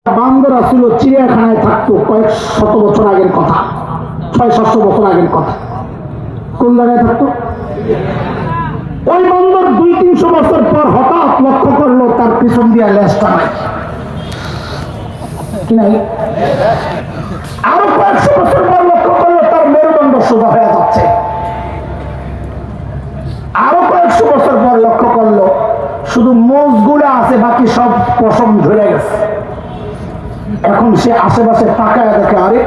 বান্দর ছিল চিড়িয়াখানায় থাকতো কয়েক শত বছর আগের কথা, 600-700 বছর আগের কথা। কোন জায়গায় থাকতো? ওই বান্দর 200-300 বছর পর হঠাৎ লক্ষ্য করলো তার পিছন দিয়ে লেজটা নাই, কি নাই? আরো কয়েকশো বছর পর লক্ষ্য করলো তার মেরুদণ্ড সোজা হয়ে যাচ্ছে। আরো কয়েকশো বছর পর লক্ষ্য করলো শুধু মোজগুলো আছে, বাকি সব পশম ধরে গেছে। এখন সে আশেপাশে তাকায় দেখে, আরে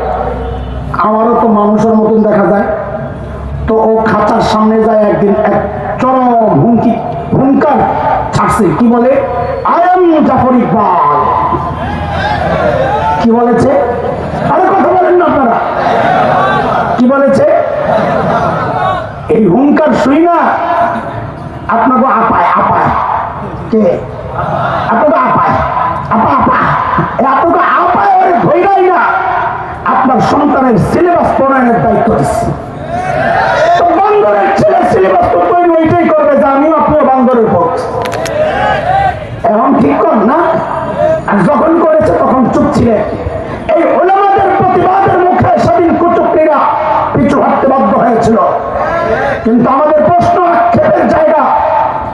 আমারও তো মানুষের মতন দেখা যায়। তো ও খাঁচার সামনে যায়, একদিন এক চরম হুঙ্কার ছাড়ছে। কি বলে? I am Jafar Iqbal. কি বলেছে? আরে কথা বলেন না আপনারা, কি বলেছে? এই হুঙ্কার শুই না আপনাকে আপায় আপায়, কে আপনাকে আপায় আপা আপা আপনাকে আপায় ওরে ধৈরাই না আপনার সন্তানের সিলেবাস প্রণয়নের দায়িত্ব দিচ্ছে। তো বান্দরের ছেলে সিলেবাস তো তৈরি ওইটাই করবে যে আমিও আপনিও বান্দরের পথ। এখন ঠিক কর না? আর যখন করেছে তখন চুপ ছিলেন। এই ওলামাদের প্রতিবাদের মুখে সেদিন কুচুকরিরা পিছু হাঁটতে বাধ্য হয়েছিল। কিন্তু আমাদের প্রশ্ন, আক্ষেপের জায়গা,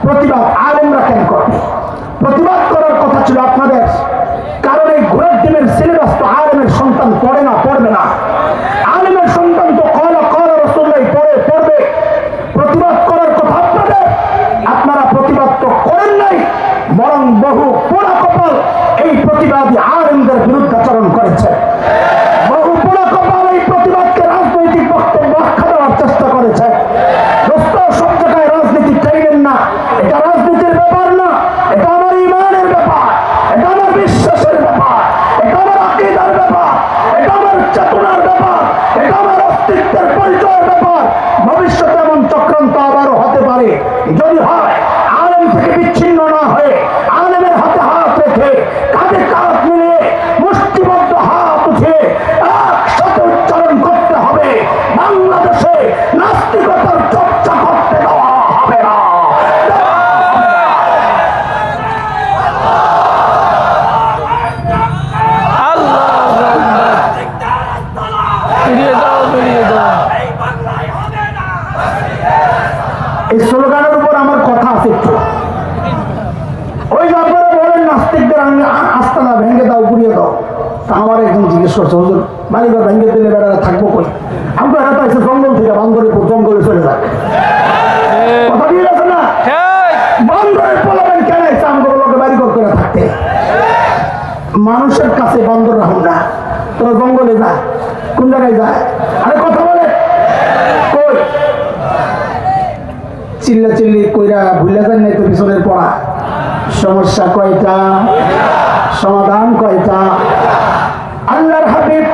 প্রতিবাদ আলেমরা কেন করবে? প্রতিবাদ করার কথা ছিল আপনাদের, কারণ এই ঘোড়ার ডিমের সিলেবাস তো আলেমের সন্তান পড়ে না, পড়বে না। আলেমের সন্তান তো কলা রাসূলুল্লাহ পড়বে। প্রতিবাদ করার কথা আপনাদের, আপনারা প্রতিবাদ তো করেন নাই, বরং বহু পোড়া কপাল এই প্রতিবাদী আলেমদের বিরুদ্ধাচরণ করেছে। বহু পোড়া কপাল এই প্রতিবাদকে রাজনৈতিক বক্তব্য আখ্যা দেওয়ার চেষ্টা করেছে। দোস্ত, সব জায়গায় রাজনীতি চাইবেন না, এটা রাজনীতির ব্যাপার না, এটা আমার ইমানের ব্যাপার, এটা আমার বিশ্বাসের ব্যাপার, এটা আমার আকীদার ব্যাপার, এটা আমার চেতনার ব্যাপার, এটা আমার অস্তিত্বের পরিচয়ের ব্যাপার। ভবিষ্যতে এমন চক্রান্ত আবারও হতে পারে। যদি হয়, আলেম থেকে বিচ্ছিন্ন না হয়ে আলেমের হাতে হাত রেখে, কাঁধে কাঁধ মিলিয়ে, মুষ্টিবদ্ধ হাত উঠে একসাথে উচ্চারণ করতে হবে, বাংলাদেশে নাস্তিকতার চর্চা করতে দেওয়া হবে না। এই স্লোগানের উপর আমার কথা আছে একটু। ওই যে আপনারা বলেন নাস্তিকদের আস্তানা ভেঙে দাও, গুড়িয়ে দাও। তা আমার একজন জিজ্ঞেস করছে, হুজুর বাড়িঘর ভেঙে দিলে বেড়ারা থাকবো কই? আমরা এরা এসে জঙ্গল থেকে বান্দরপুর জঙ্গলে চলে যায়। কথা দিয়ে গেছে না? বান্দরের পোলাবেন কেন এসে আমাদের লোকে বাড়িঘর করে থাকতে? মানুষের কাছে বান্দর রাখুন না, তোরা জঙ্গলে যা। কোন জায়গায় যায়? আরে কথা বলে কই? চিল্লা চিল্লি কইরা ভুলে যান নাই তো পিছনের পড়া। সমস্যা কয়টা, সমাধান কয়টা? আল্লাহর হাবিব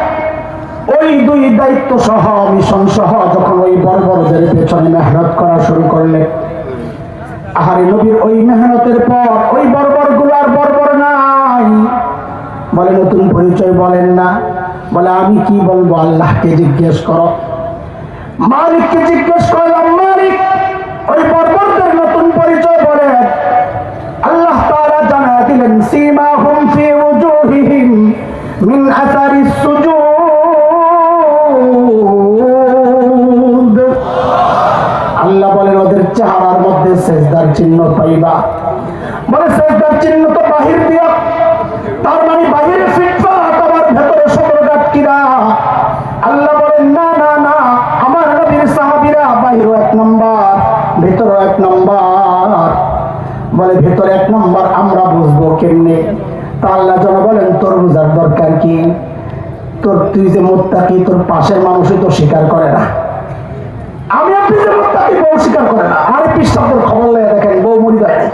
ওই দুই দায়িত্ব সহ, মিশন সহ যখন ওই বর্বরদের পেছনে মেহনত করা শুরু করলেন, আহারে নবীর ওই মেহনতের পর ওই বর্বর গুলার বর্বর নাই। বলে নতুন পরিচয় বলেন না। বলে আমি কি বলবো? আল্লাহকে জিজ্ঞেস করো, মালিককে জিজ্ঞেস করলাম, মালিক ওই বর্বরদের নতুন পরিচয় বলে। আল্লাহ তাআলা জানায় দিলেন, সীমাহুম ফি উজুহিহিম মিন আসারিস সুজুদ। আল্লাহ বলেন ওদের চেহারার মধ্যে সেজদার চিহ্ন পাইবা। বলে সেজদার চিহ্ন তো বাহির দিয়া, তার মানে বাহিরে ফিটফাট, আবার ভেতরে সদরঘাট কিরা? আল্লাহ বলেন না না না, আমার নবীর সাহাবীরা বাহিরও 1 নম্বর, ভেতরও 1 নম্বর। বলে ভেতরে 1 নম্বর আমরা বুঝবো কেমনে? তা আল্লাহ যেন বলেন, তোর বুঝার দরকার কি? তুই যে মুত্তাকি, তোর পাশের মানুষই তো স্বীকার করে না। আমি আপনি যে মুত্তাকি, বউ স্বীকার করে না। আরে পিসাবদের খবর লাগে দেখেন, বউ মরি যায় নাই।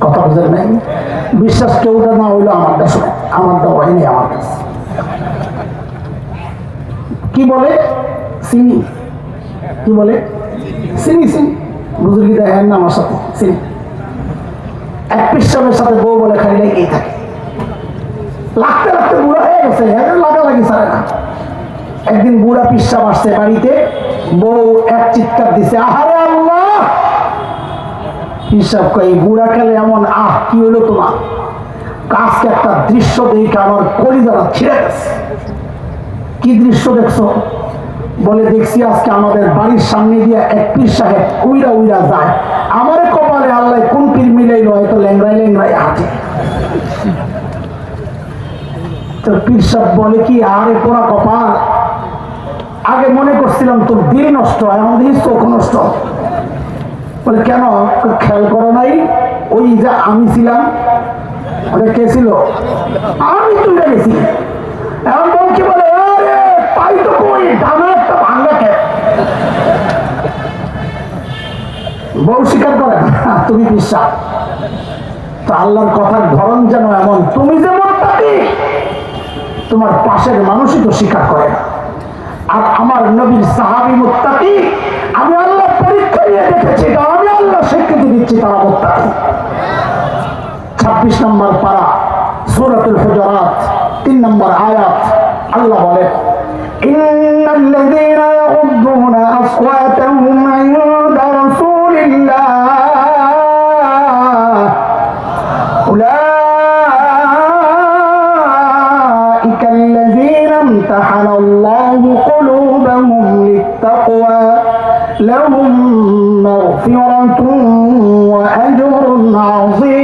কথা বুঝেন নাই? বিশ্বাস কেউটা না হইলো আমারটা শোনে, আমারটা হয়নি আমার কাছে। কি বলে? চিনি। কি বলে? চিনি চিনি। বুজুর্গি দেখেন না আমার সাথে চিনি। এক পিসাবের সাথে বউ বলে খালি লেগেই থাকে, লাগতে লাগতে বুড়া হয়ে গেছে, লাগালাগি ছাড়ে না। একদিন বুড়া পিসাব আসছে বাড়িতে, বউ এক চিৎকার দিছে, আহারে আল্লাহ! পিসাব কই বুড়া খেলে এমন, আহ কি হলো তোমার? আজকে একটা দৃশ্য দেখে আমার কলিজাটা ছিঁড়ে গেছে। কি দৃশ্য দেখছো? বলে দেখছি আজকে আমাদের বাড়ির সামনে দিয়ে এক পীর সাহেব উইরা উইরা যায়। আমার কপালে আল্লাহ কোন পীর মিলাইলো, হয়তো ল্যাংড়াই ল্যাংড়াই হাঁটে। তো পীর সাহেব বলে কি, আরে পোড়া কপাল, আগে মনে করছিলাম তোর দিল নষ্ট, এখন দেখিস চোখ নষ্ট। বলে কেন? খেয়াল করো নাই ওই যে আমি ছিলাম, ওটা কে ছিল? আমি তুলে গেছি। এখন বল কি বলে, আরে পাই তো কই, ডানা একটা ভাঙ্গা খেয়ে। বউ স্বীকার করে তুমি বিশ্বাস। তো আল্লাহর কথার ধরন যেন এমন, তুমি যে মুত্তাকি তোমার পাশের মানুষই তো স্বীকার করে না। আর আমার নবীর সাহাবী মুত্তাকি, আমি আল্লাহ পরীক্ষা নিয়ে দেখেছি, এটা আমি আল্লাহ স্বীকৃতি দিচ্ছি তারা মুত্তাকি। 26 নম্বর পারা সূরাতুল হুজুরাত 3 নম্বর আয়াত, আল্লাহ বলে ইন্নাল্লাযীনা ইয়াগুদ্দুনা আসওয়াতাহুম ইনদা রাসূলিল্লাহ উলাইকাল্লাযীনা ইমতাহানাল্লাহু কুলুবাহুম লিত্তাকওয়া লাহুম মাগফিরাতুন ওয়া আজরুন আযীম।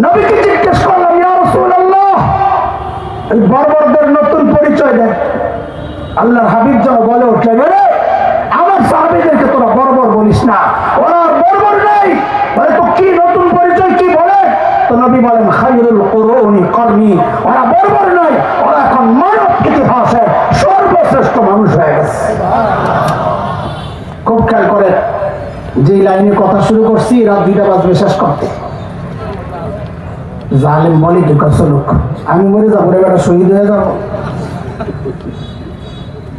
নবীকে জিজ্ঞেস করলাম, ইয়া রাসূলুল্লাহ, এই বর্বরদের নতুন পরিচয় দেন। আল্লাহর হাবিব যা বলে উঠলেন, আমার সাহাবীদেরকে তোরা বর্বর বলিস না, ওরা বর্বর নাই। বলে তো কি নতুন পরিচয়, কি বলে? তো নবী বলেন, খায়রুল কুরুনি করনি, ওরা বর্বর নয়, ওরা এখন মানব ইতিহাসের সর্বশ্রেষ্ঠ মানুষ হয়ে গেছে। খুব খেয়াল করে, যে লাইনে কথা শুরু করছি রাত 2টা বাজবে শেষ করতে। জালেম বলে কি লোক, আমি মরে যাবো রে বেটা, শহীদ হয়ে যাবো।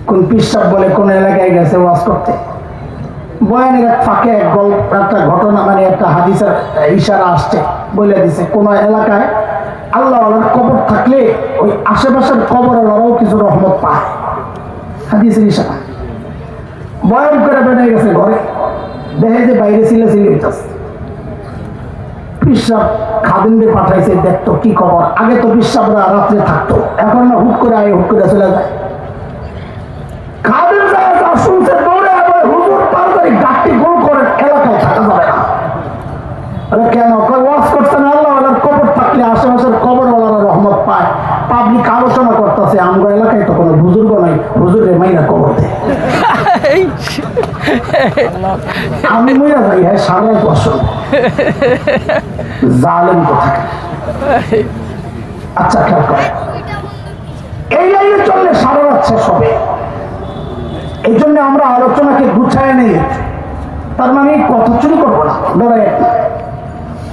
কোন পিসাব বলে কোন এলাকায় গেছে ওয়াজ করতে, বয়ানের এক ফাঁকে এক গল্প, একটা ঘটনা, মানে একটা হাদিসের ইশারা আসছে, বলে দিছে কোন এলাকায় আল্লাহ কবর থাকলে ওই আশেপাশের কবরওয়ালারাও কিছু রহমত পায়। হাদিসের ইশারা বয়ান করে বেড়ে গেছে ঘরে, দেখে যে বাইরে ছিলে ছিলে হইতেছে। পিসাব খাদিমদের পাঠাইছে, দেখতো কি খবর। আগে তো পিসাবরা রাত্রে থাকতো, এখন না হুট করে আগে হুট করে চলে যায়। খাদিম শুনছে, দৌড়ে আবার হুজুর তাড়াতাড়ি গাড়ি গোল করে, এলাকায় থাকা যাবে না। কেন? ওয়াজ করছে না, আল্লাহ কবর থাকলে আশেপাশের কবরওয়ালারা রহমত পায়। পাবলিক আলোচনা করতেছে, আমগো এলাকায় তো কোনো বুজুর্গ নাই, হুজুরে মাইরা কবর দেয়। আমি মইরা যাই, হ্যাঁ সারা বছর জালেম কোথায়। আচ্ছা খেয়াল করে, এই লাইনে চললে সারা রাত শেষ হবে। এই জন্য আমরা আলোচনাকে গুছায় নেই। তার মানে কথা চুরি করবো না, ডরাই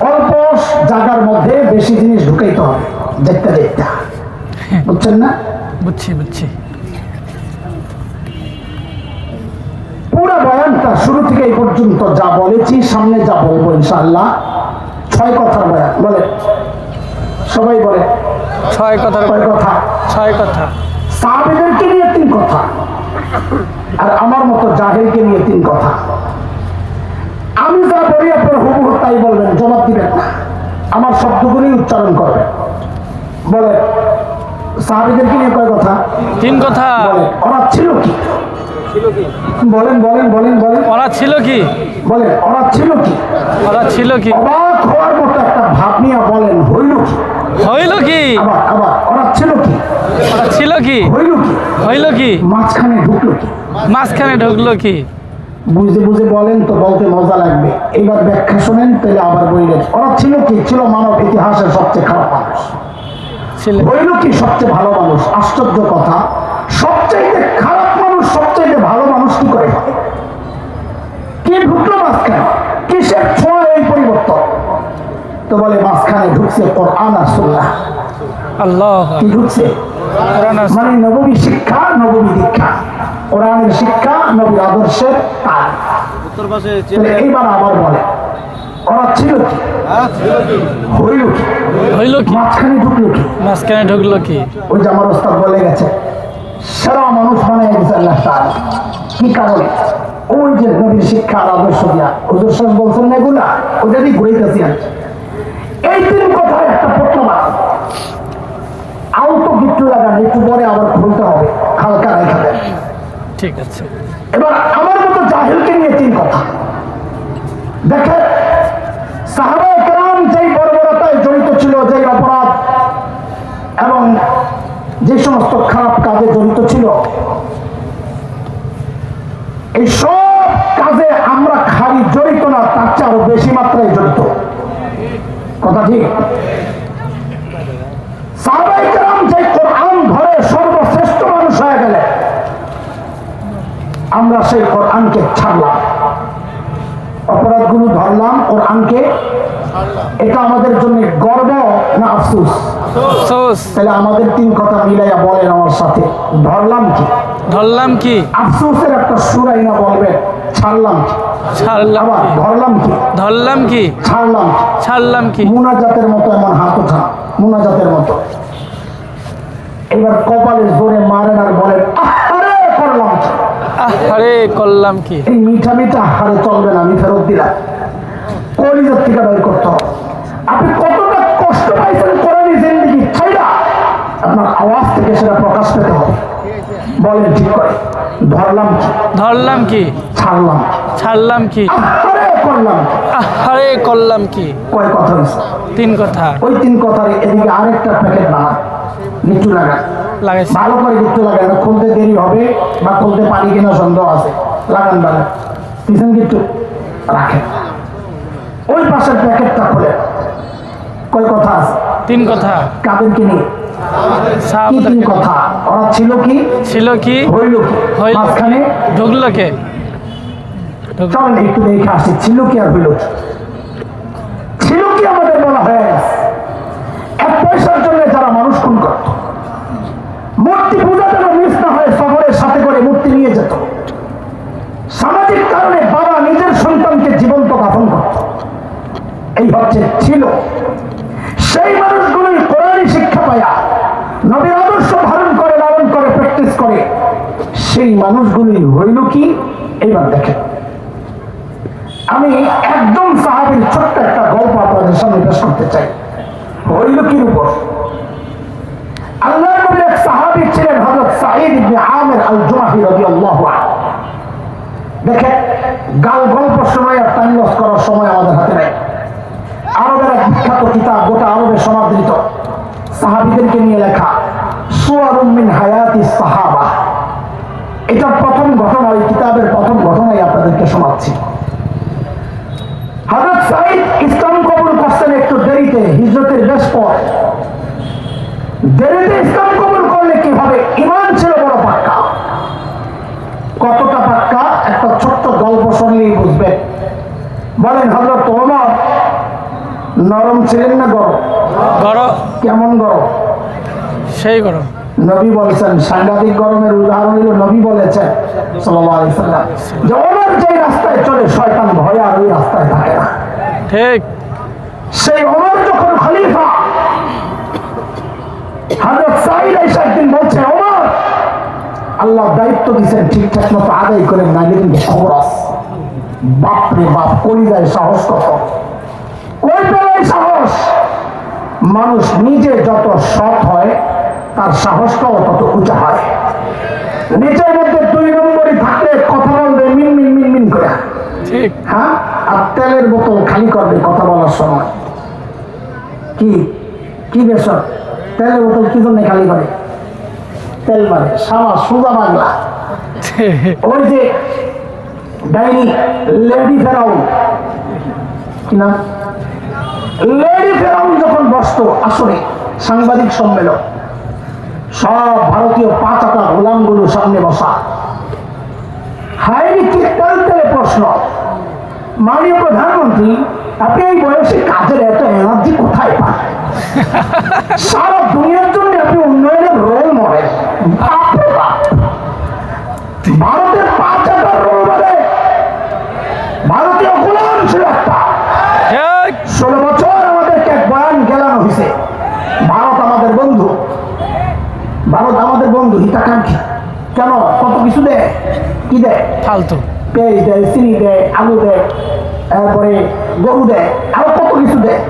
অল্প জায়গার মধ্যে বেশি জিনিস ঢুকাইতে হবে, দেখতে দেখতে। বুঝছেন না? বুঝছি বুঝছি। পুরো বয়ানটা শুরু থেকে এই পর্যন্ত যা বলেছি, সামনে যা বলবো ইনশাআল্লাহ 6 কথার বয়ান। বলে সবাই বলে 6 কথার 6 কথা। 6 কথা। সাহাবীদেরকে নিয়ে 3 কথা, আর আমার মতো জাহেলকে নিয়ে 3 কথা। আমি যা বলি আপনার হুবহু তাই বলবেন, জবাব দিবেন না, আমার শব্দগুলি উচ্চারণ করবেন। বলে সাহাবীদেরকে নিয়ে কয় কথা? 3 কথা। বলে ওরা ছিল কি? বলেন বলেন বলেন বলেন, ওরা ছিল কি? বলেন ওরা ছিল কি? ওরা ছিল কি? অবাক হওয়ার মতো একটা ভাব নিয়ে বলেন, হইল কি? হইল কি? আবার আবার ওরা ছিল কি? ওরা ছিল কি? হইল কি? হইল কি? মাঝখানে ঢুকলো কি? মাঝখানে ঢুকলো কি? বুঝে বুঝে বলেন তো বলতে মজা লাগবে। এবার ব্যাখ্যা শোনেন, তাহলে আবার বললেন ওরা ছিল কি? ছিল মানব ইতিহাসের সবচেয়ে খারাপ মানুষ। হইল কি? সবচেয়ে ভালো মানুষ। আশ্চর্য কথা, সবচাইতে খারাপ মানুষ সবচাইতে ভালো মানুষ কি করে হয়? কে ঢুকলো মাঝখানে? কিসের ছোঁয়া এই পরিবর্তন? তো বলে মাঝখানে ঢুকছে কোরআন আর সুন্নাহ। আল্লাহ কি ঢুকছে? মানে নববী শিক্ষা, নববী দীক্ষা, কোরআনের শিক্ষা, নবীর আদর্শের তাল। এইবার আবার বলে ওরা ছিল কি? হইল কি? হইল কি? মাঝখানে ঢুকলো কি? মাঝখানে ঢুকলো কি? ওই যে আমার ওস্তাদ বলে গেছে, সেরা মানুষ বানিয়ে দিয়েছে আল্লাহ তাআলা। কি কারণে? ওই যে নবীর শিক্ষা আর আদর্শ দিয়া হুজুর সাহেব বলছেন না, এগুলা ওটা দিয়ে ঘুরাইতেছি আর কি। এই তিন কথায় একটা প্রত্যাবার আউট গিট্টু লাগান, একটু পরে আবার খুলতে হবে, হালকা রেখা দেন। ঠিক আছে। এবার আমার মতো জাহিলকে নিয়ে তিন কথা দেখে। সাহাবায়ে কেরাম যেই বর্বরতায় জড়িত ছিল, যেই অপরাধ এবং যে সমস্ত খারাপ কাজে জড়িত ছিল, এই সব কাজে আমরা খালি জড়িত না, তার চেয়ে আরো বেশি মাত্রায় জড়িত। কথা ঠিক? সাহাবায়ে কেরাম যে কোরআন ধরে সর্বশ্রেষ্ঠ মানুষ হয়ে গেলে, আমরা সেই কোরআনকে ছাড়লাম, অপরাধগুলো ধরলাম, কোরআনকে। এটা আমাদের জন্য গর্ব না আফসোস? আফসোস। তাহলে আমাদের তিন কথা মিলাইয়া বলেন আমার সাথে, ধরলাম কি, ধরলাম কি, আফসোসের একটা সুরাই না বলবেন, ছাড়লাম কি, ছাড়লাম আবার কি, ধরলাম কি, ধরলাম কি, ছাড়লাম কি। ছাড়লাম কি। মুনাজাতের মতো এমন হাত ওঠা, মুনাজাতের মতো। এবার কপালে জোরে মারেন আর বলেন আরে করলাম কি। আরে করলাম কি। এই মিঠা মিঠা হারে চলবে না, আমি ফেরত দিলাম। কলিজার থেকে বের করতে হবে। আপনি কতটা কষ্ট পাইছেন কোরআনের জিন্দেগি ছাইরা, আপনার আওয়াজ থেকে সেটা প্রকাশ পেতে হবে। বলেন ঠিক করে, ধরলাম কি, ধরলাম কি, ছাড়লাম কি, ছাড়লাম কি, আরে করলাম কি। আরে করলাম কি। কয় কথা হয়েছে? তিন কথা ওই তিন কথার এদিকে আরেকটা প্যাকেট বানান, গিট্টু লাগান, লাগাইছি। ভালো করে গিট্টু লাগান, খুলতে দেরি হবে বা খুলতে পারি কিনা সন্দেহ আছে। লাগান বাগান, দিচ্ছেন গিট্টু রাখেন। ওই পাশের প্যাকেটটা খুলে, কয় কথা আছে? তিন কথা। কাদেরকে নিয়ে? কি সাহাবাদের তিন কে- কথা? ওরা ছিল কি, ছিল কি, হইল কি, হইল কি, মাঝখানে ঢুকলো কে। চলেন একটু দেখে আসি, ছিল কি আর হইল কি। ছিল কি আমাদের বলা হয়ে গেছে, এক পয়সার জন্য যারা মানুষ খুন করত, মূর্তি পূজা যেন মিস না হয়, শহরের সাথে করে মূর্তি নিয়ে যেত। সামাজিক কারণে বাবা নিজের সন্তানকে জীবন্ত দাফন করত। এই হচ্ছে ছিল। সেই মানুষগুলোই কোরআনী শিক্ষা পায়া নবীর আদর্শ ধারণ করে, লালন করে, প্র্যাকটিস করে, সেই মানুষগুলোই হইল কি। এইবার দেখেন, আমি একদম সাহাবীর ছোট্ট একটা গল্প আপনাদের সামনে পেশ করতে চাই, হইল কির উপর। আল্লাহর নবীর এক সাহাবী ছিলেন হযরত সাঈদ ইবনে আমির আল-জুমাহি রাদিয়াল্লাহু আনহু। দেখেন, গাল গল্প সময় আর টাইম লস করার সময় আমাদের হাতে নেই। আরবের এক বিখ্যাত কিতাব, গোটা আরবে সমাদৃত, সাহাবীদেরকে নিয়ে লেখা, সুওয়ারুম মিন হায়াতিস সাহাবা। এটা প্রথম ঘটনা, এই কিতাবের প্রথম ঘটনাই আপনাদেরকে শোনাচ্ছি। হযরত সাঈদ ইসলাম কবুল করছেন একটু দেরিতে, হিজরতের বেশ পর। দেরিতে ইসলাম কবুল করলে কি হবে? ঈমান ছিল বড় পাক্কা। কতটা পাক্কা একটা ছোট্ট গল্প শুনলেই বুঝবেন। বলেন, হযরত ওমর নরম ছিলেন না গরম? গরম। কেমন গরম? সেই গরম। নবী বলেছেন, সাংঘাতিক গরমের উদাহরণ হলো নবী বলেছেন সাল্লাল্লাহু আলাইহি সাল্লাম যে ওমর যেই রাস্তায় চলে শয়তান ভয়ে আর ওই রাস্তায় থাকে না। ঠিক। সেই ওমর যখন খলিফা, হযরত সাঈদ আয়েশা একদিন বলছে, ওমর আল্লাহ দায়িত্ব দিয়েছেন, ঠিকঠাক মতো আদায় করেন, নাইলে কিন্তু খবর আছে। বাপরে বাপ, কলিজায় সাহস কত! কই পেলেন সাহস? মানুষ নিজে যত সৎ হয়, তার সাহসটাও তত উঁচা হয়। নিজের মধ্যে দুই নম্বরই থাকলে কথা বলবে মিন মিন মিন মিন করে, ঠিক। হ্যাঁ, আর তেলের বোতল খালি করবে কথা বলার সময়। কি কি বেশক, তেলের বোতল কি জন্য খালি করে? তেল মারে, সামা সুজা বাংলা। ওই যে ডাইনি লেডি ফেরাউন, কি নাম, লেডি ফেরাউন যখন বসতো আসলে সাংবাদিক সম্মেলন, সব ভারতীয় পাঁচাটা গোলামগুলো সামনে বসা, হাইনি কি তেলে প্রশ্ন, মাননীয় প্রধানমন্ত্রী আপনি এই বয়সে কাজের এত এনার্জি কোথায় পান? সারা দুনিয়ার জন্য আপনি উন্নয়নের রোল মডেল। বাপরে বাপ, ভারতের পাঁচাটা রোল মডেল, ভারতীয় গোলাম ছিল একটা। ঠিক। 16 বছর আমাদেরকে এক বয়ান গেলানো হয়েছে, ভারত আমাদের বন্ধু, ভারত আমাদের বন্ধু, হিতাকাঙ্ক্ষী। কি দেয়? ফালতু। পেঁয়াজ দেয়, চিনি দেয়, আলু দেয়, তারপরে গরু দেয়, আরো কত কিছু দেয়।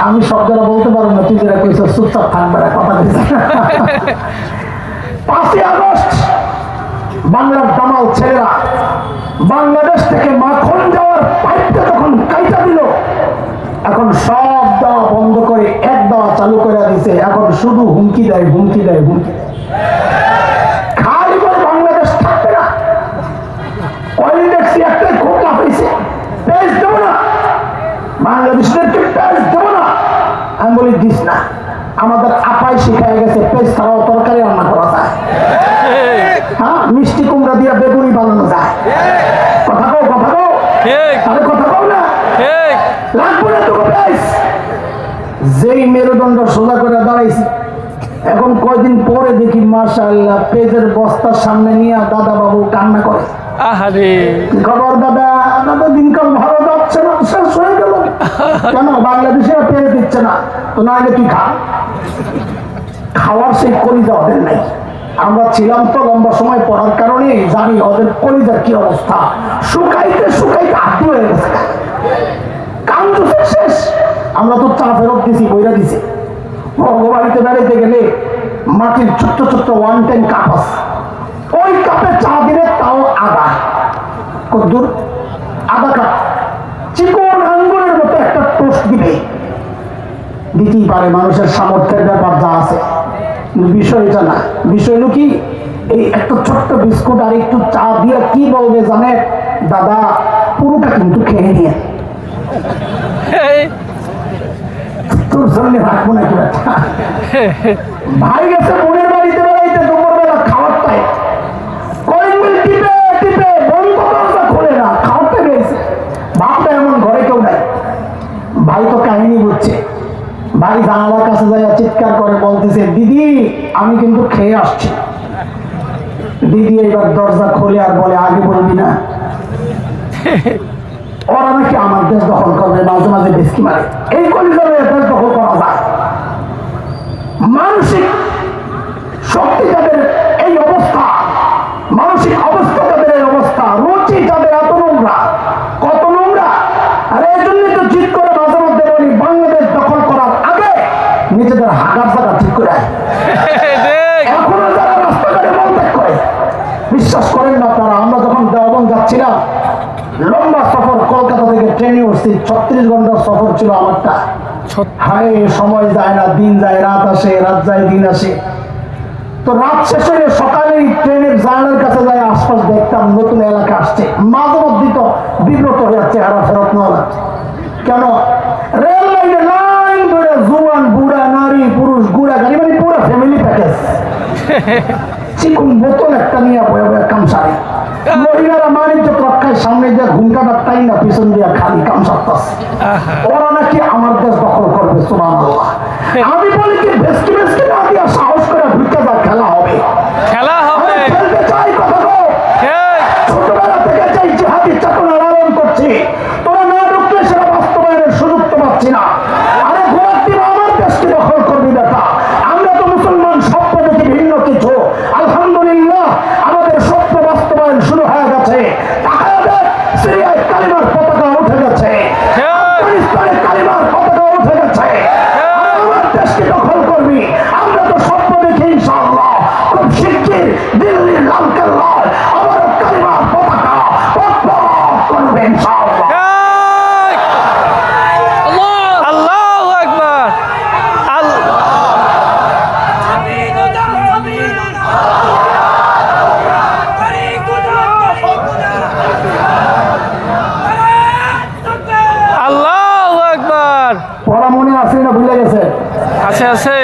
আমি শব্দটা বলতে পারবো না, তুই যেটা কইছ চুপচাপ থাকবে না, কথা দিস। 5ই আগস্ট বাংলার দামাল ছেলেরা বাংলাদেশ থেকে মাখন যাওয়ার পাইপটা যখন কাইটা দিল, এখন সব দেওয়া বন্ধ করে এক দেওয়া চালু করে দিছে। এখন শুধু হুমকি দেয়, হুমকি দেয়, হুমকি দেয়। খালি করে বাংলাদেশ থাকবে না। কয়দিন দেখছি একটাই খুব লাভ হয়েছে, পেজ দেবো না, বাংলাদেশদেরকে পেজ দেবো না। আমি বলি দিস না, আমাদের আপাই শিখাই গেছে পেজ ছাড়াও তরকারি রান্না করা যায়। হ্যাঁ, মিষ্টি কুমড়া দিয়ে বেগুনি বানানো যায়। কথা কও, কথা কও, আরে কথা কও না, লাগবে না তোকে পেজ। যেই মেরুদণ্ড সোজা করে দাঁড়াইছি, এখন কয়দিন পরে দেখি মাশাআল্লাহ পেজের বস্তার সামনে নিয়ে দাদা বাবু কান্না করে। আহারে কি খবর দাদা? দাদা দিনকাল ভালো যাচ্ছে না, শেষ হয়ে গেল। কেন? বাংলাদেশে পেয়ে দিচ্ছে না তো, না হলে তুই খা। খাওয়ার সেই কলিজা ওদের নাই। আমরা ছিলাম তো লম্বা সময় পড়ার কারণে জানি ওদের কলিজার কি অবস্থা। শুকাইতে শুকাইতে হাতি হয়ে গেছে, কান জুসের শেষ। আমরা তো চা ফেরত দিছি, বইরা দিছি। বাড়িতে বেড়াইতে গেলে মাটির ছোট্ট ছোট্ট 110 কাপ আছে, ওই কাপে চা দিলে তাও আদা, কদ্দুর আদা কাপ, চিকন আঙ্গুলের মতো একটা টোস্ট দিবে। দিতেই পারে, মানুষের সামর্থ্যের ব্যাপার যা আছে। কিন্তু বিষয়টা না, বিষয় হলো কি, এই একটা ছোট্ট বিস্কুট আর একটু চা দিয়ে কি বলবে জানে? দাদা পুরোটা কিন্তু খেয়ে নিয়ে তোর জন্য রাখবো না কি ব্যাটা। ভাই গেছে বোনের বাড়িতে বেড়াইতে, দুপুরবেলা খাওয়ার টাইম, কলিং বেল টিপে টিপে বন্ধ দরজা খোলে না, খাওয়াতে গেছে। বাপটা এমন ঘরে কেউ নাই। ভাই তো কাহিনী বুঝছে। ভাই জানালার কাছে যায় চিৎকার করে বলতেছে, দিদি আমি কিন্তু খেয়ে আসছি। দিদি এবার দরজা খোলে আর বলে, আগে বলবি না। ওরা নাকি আমার দেশ দখল করবে, মাঝে মাঝে বেশকি মারে। এই কলিজাবে দেশ দখল করা যায়? মানসিক শক্তি যাদের এই অবস্থা, মানসিক অবস্থা যাদের এই অবস্থা, রুচি যাদের এত নোংরা, কত নোংরা। আর এই জন্যই তো জিদ করে মাঝে মধ্যে বলি, বাংলাদেশ দখল করার আগে নিজেদের হাগার জায়গা ঠিক করে আয়। এখনো যারা রাস্তাঘাটে মলত্যাগ করে, বিশ্বাস করেন না আপনারা, আমরা যখন দেওবন্দ যাচ্ছিলাম, লম্বা সফর, কলকাতা থেকে ট্রেনে উঠছি, 36 ঘন্টার সফর ছিল আমারটা। হায়, সময় যায় না, দিন যায়, রাত আসে, রাত যায়, দিন আসে। তো রাত শেষ হয়ে সকালেই ট্রেনের জানালার কাছে যায়, আশপাশ দেখতাম নতুন এলাকা আসছে। মাঝে মধ্যে তো বিব্রত হয়ে যাচ্ছে, হারা ফেরত নেওয়া লাগছে। কেন? রেল লাইনে লাইন ধরে জুয়ান, বুড়া, নারী, পুরুষ, গুড়া গাড়ি, মানে পুরো ফ্যামিলি প্যাকেজ। চিকুন বোতল একটা নিয়ে বয়ে বয়ে কামসারে। মহিলারা মানিজ্য রক্ষায় সামনে যে ঘুমটাটা তাই না, পিছন দিয়ে খালি কামসারতাস। ওরা নাকি আমার দেশ দখল করবে, সুবহানাল্লাহ। আমি বলি কি, ভেস্কি ভেস্কি না দিয়া সাহস করে ঢুকে যা, খেলা হবে, খেলা হবে। খেলতে চাই, কথা কো। ছোটবেলা থেকে চাই জিহাদি চেতনা লালন করছি, তোরা না ঢুকলে সেটা বাস্তবায়নের সুযোগ তো পাচ্ছি না। আরে ঘোরার দিন আমার দেশকে দখল করবি বেটা। আমরা তো মুসলমান, স্বপ্ন দেখি ভিন্ন কিছু। আলহামদুলিল্লাহ আমাদের স্বপ্ন বাস্তবায়ন শুরু হয়ে গেছে। সিরিয়ায় কালিমার পতাকা উঠে গেছে, আফগানিস্তানে কালিমার পতাকা উঠে গেছে। আমার দেশকে দখল করবি, আমরা তো স্বপ্ন দেখি ইনশাআল্লাহ খুব শিগগির দিল্লির লালকেল্লায় আবার কালিমার পতাকা উত্তোলন করবে ইনশাআল্লাহ। আল্লাহু আকবার। আল্লাহু আকবার। পড়া মনে আছে না ভুলে গেছে? আছে আছে।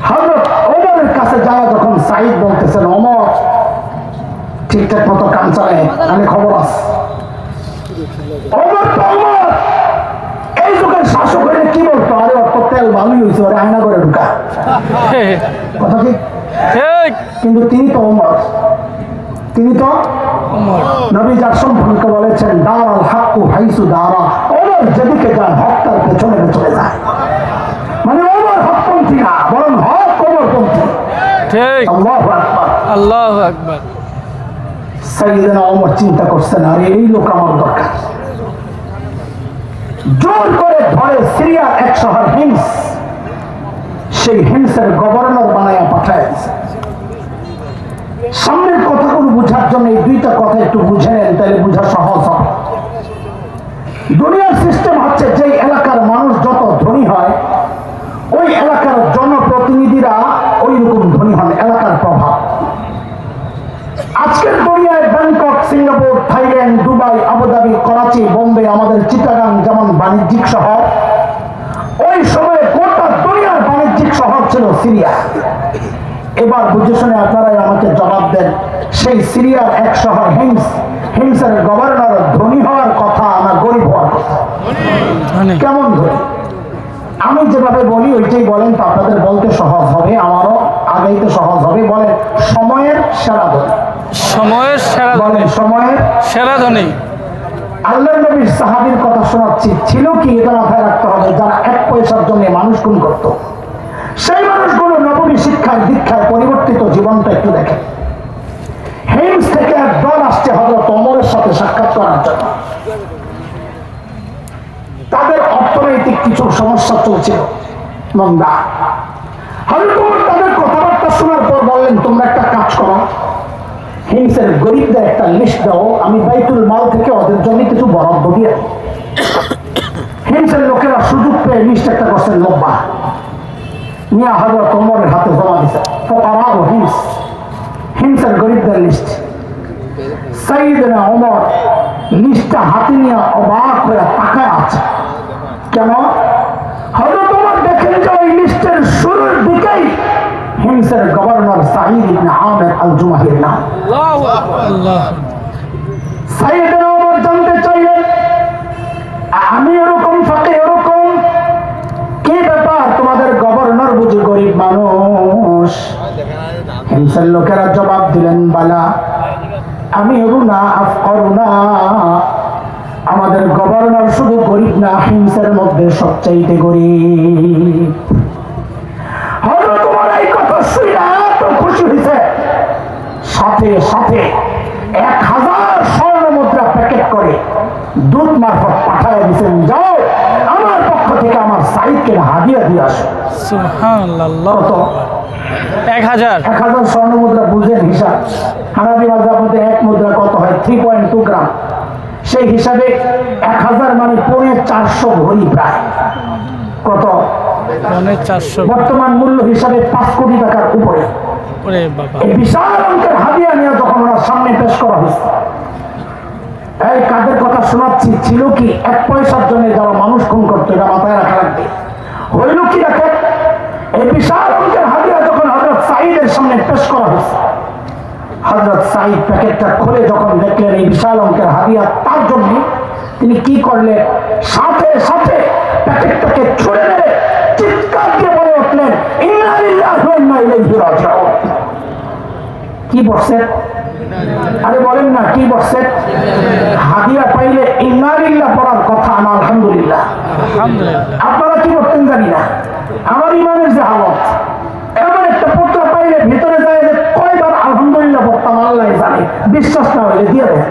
হযরত ওমরের কাছে যায় যখন সাঈদ বলতেছেন, ওমর ঠিকঠাক মতো কাম চালায়, আমি খবর আছে। ওমর তো ওমর, এই যুগের শাসক হইলে কি বলতো? আরে ওর তো তেল ভালোই হয়েছে, ওরে আয়না করে ঢুকা, কথা ঠিক। কিন্তু তিনি তো ওমর, তিনি তো নবী যার সম্পর্কে বলেছেন, দারাল হাক্কু হাইসু দারা, ওমর যেদিকে যায় হক তার পেছনে পেছনে যায়। মানে ওমর হকপন্থী না, বরং হক ঠিক। আল্লাহু আকবার। আল্লাহু আকবার। সাইয়েদনা ওমর চিন্তা করছেন, আরে এই লোক আমার দরকার। জোর করে ধরে সিরিয়ার এক শহর হিমস, সেই হিমসের গভর্নর বানায়া পাঠায় দিয়েছে। সামনের কথাগুলো বুঝার জন্য এই দুইটা কথা একটু বুঝে নেন, তাহলে বুঝা সহজ হবে। দুনিয়ার সিস্টেম হচ্ছে, যে এলাকার মানুষ যত ধনী হয় ওই এলাকার জনপ্রতিনিধিরা ওই রকম ধনী হন, এলাকার প্রভাব। আজকের দুনিয়ায় Bangkok, Singapore, Thailand, Dubai, Abu Dhabi, Karachi, Bombay, আমাদের চিটাগাং যেমন বাণিজ্যিক শহর, ওই সময়ে গোটা দুনিয়ার বাণিজ্যিক শহর ছিল সিরিয়া। এবার বুঝে শুনে আপনারাই আমাকে জবাব দেন, সেই সিরিয়ার এক শহর হিমস, হিমসের গভর্নর ধনী হওয়ার কথা না গরিব হওয়ার কথা? কেমন ধনী? আমি যেভাবে বলি ওইটাই বলেন, তো আপনাদের বলতে সহজ হবে, আমারও আগাইতে সহজ হবে। বলেন সময়ের সেরা ধনী। সময়ের সেরা ধনী। বলেন সময়ের সেরা ধনী। আল্লাহর নবীর সাহাবীর কথা শোনাচ্ছি, ছিল কি এটা মাথায় রাখতে হবে, যারা এক পয়সার জন্য মানুষ খুন করত। সেই মানুষগুলো নবী শিক্ষায় দীক্ষায় পরিবর্তিত জীবনটা একটু দেখেন। হিমস থেকে এক দল আসছে হযরত ওমরের সাথে সাক্ষাৎ করার জন্য। তাদের অর্থনৈতিক কিছু সমস্যা চলছিল মন্দা। হযরত ওমর তাদের কথাবার্তা শোনার পর বললেন, তোমরা একটা কাজ করো, হিমসের গরিবদের একটা লিস্ট দাও, আমি বাইতুল মাল থেকে ওদের জন্য কিছু বরাদ্দ দিয়ে দিই। হিমসের লোকেরা সুযোগ পেয়ে লিস্ট একটা করছেন লম্বা, নিয়ে হযরত ওমরের হাতে জমা দিছে। ফুকারা ও হিমস, হিমসের গরিবদের লিস্ট। সাইয়েদনা ওমর লিস্টটা হাতে নিয়ে অবাক হয়ে তাকায় আছে। কেন? হযরত ওমর দেখেন যে ওই লিস্টের শুরুর দিকেই হিমসের গভর্নর সাঈদ ইবনে আমির আল জুমাহির নাম। আল্লাহু আকবার। সাইয়েদনা ওমর জানতে চাইলেন, আমি এরকম ফাঁকে এরকম কি ব্যাপার, তোমাদের গভর্নর বুঝি গরিব মানুষ? হিমসের লোকেরা জবাব দিলেন, বালা আমি রুনা আফকরুনা, আমাদের গভর্নর শুধু গরিব না, হিমসের মধ্যে সবচাইতে গরিব। হযরত ওমর এই কথা শুনে এত খুশি হয়েছে, সাথে সাথে 1000 স্বর্ণ মুদ্রা প্যাকেট করে দূত মারফত পাঠায় দিয়েছেন, যাও আমার পক্ষ থেকে আমার সাইদকে হাদিয়া দিয়ে আসো। সুবহানাল্লাহ। কত? 1000। 1000 স্বর্ণ মুদ্রা বুঝেন হিসাব? হানাফি মাযহাব মতে এক মুদ্রা কত হয়? 3.2 গ্রাম। সেই হিসাবে 1000 মানে 450 ভরি, প্রায় কত? 450। বর্তমান মূল্য হিসাবে 5 কোটি টাকার উপরে। ওরে বাবা। এই বিশাল অঙ্কের হাদিয়া নিয়ে যখন ওনার সামনে পেশ করা হয়েছে, এই কাদের কথা শোনাচ্ছি, ছিল কি এক পয়সার জন্য যারা মানুষ খুন করতো, এটা মাথায় রাখা লাগবে। হইল কি রাখে, এই বিশাল অঙ্কের হাদিয়া যখন হযরত সাঈদের সামনে পেশ করা হয়েছে, হযরত সাঈদ প্যাকেটটা খুলে যখন দেখলেন এই বিশাল অঙ্কের হাদিয়া তার জন্য, তিনি কি করলেন, সাথে সাথে প্যাকেটটাকে ছুঁড়ে মেরে চিৎকার দিয়ে বলে উঠলেন, ইন্না লিল্লাহি ওয়া ইন্না ইলাইহি রাজিউন। কি বলছে? আরে বলেন না, কি বলছে? হাদিয়া পাইলে ইন্না লিল্লাহ পড়ার কথা না আলহামদুলিল্লাহ। আলহামদুলিল্লাহ। আপনারা কি করতেন জানি না, আমার ইমানের যে হালত, এমন একটা পুত্র পাইলে ভিতরে যায় যে কয়বার আলহামদুলিল্লাহ পড়তাম আল্লাহ জানে, বিশ্বাস না হইলে দিয়ে দেয়।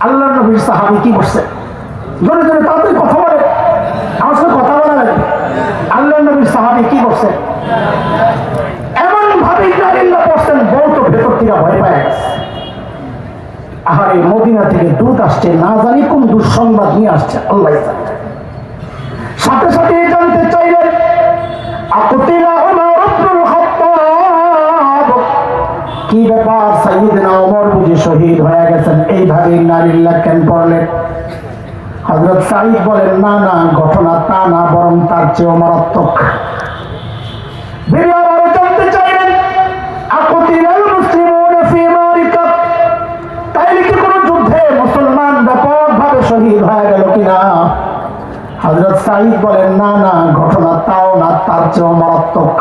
আল্লাহ নবীর সাহাবী কি বলছে? জোরে জোরে তাড়াতাড়ি কথা বলে, আমার সাথে কথা বলা লাগবে। আল্লাহ নবীর সাহাবী কি বলছে? এমন ভাবে ইন্নালিল্লাহ পড়ছেন, বউ তো ভেতর থেকে ভয় পায় গেছে। আহারে, মদিনা থেকে দূত আসছে, না জানি কোন দুঃসংবাদ নিয়ে আসছে, আল্লাহ জানে। সাথে সাথে জানতে চাইলেন, আকুতিলা উমর ইবনুল খাত্তাব, কি ব্যাপার, সাইয়েদনা ওমর বুঝি শহীদ হয়ে গেছেন? এইভাবে ইন্নালিল্লাহ কেন পড়লেন? হযরত সাঈদ বলেন, না না, ঘটনা তা না, বরং তার চেয়েও মারাত্মক। আবারও জানতে চাইলেন, আকুতিলাল মুসলিমুনা ফি মারিকা, তাইলে কি কোনো যুদ্ধে মুসলমান ব্যাপকভাবে শহীদ হয়ে গেল কিনা? হযরত সাঈদ বলেন, না না, ঘটনা তাও না, তার চেয়েও মারাত্মক।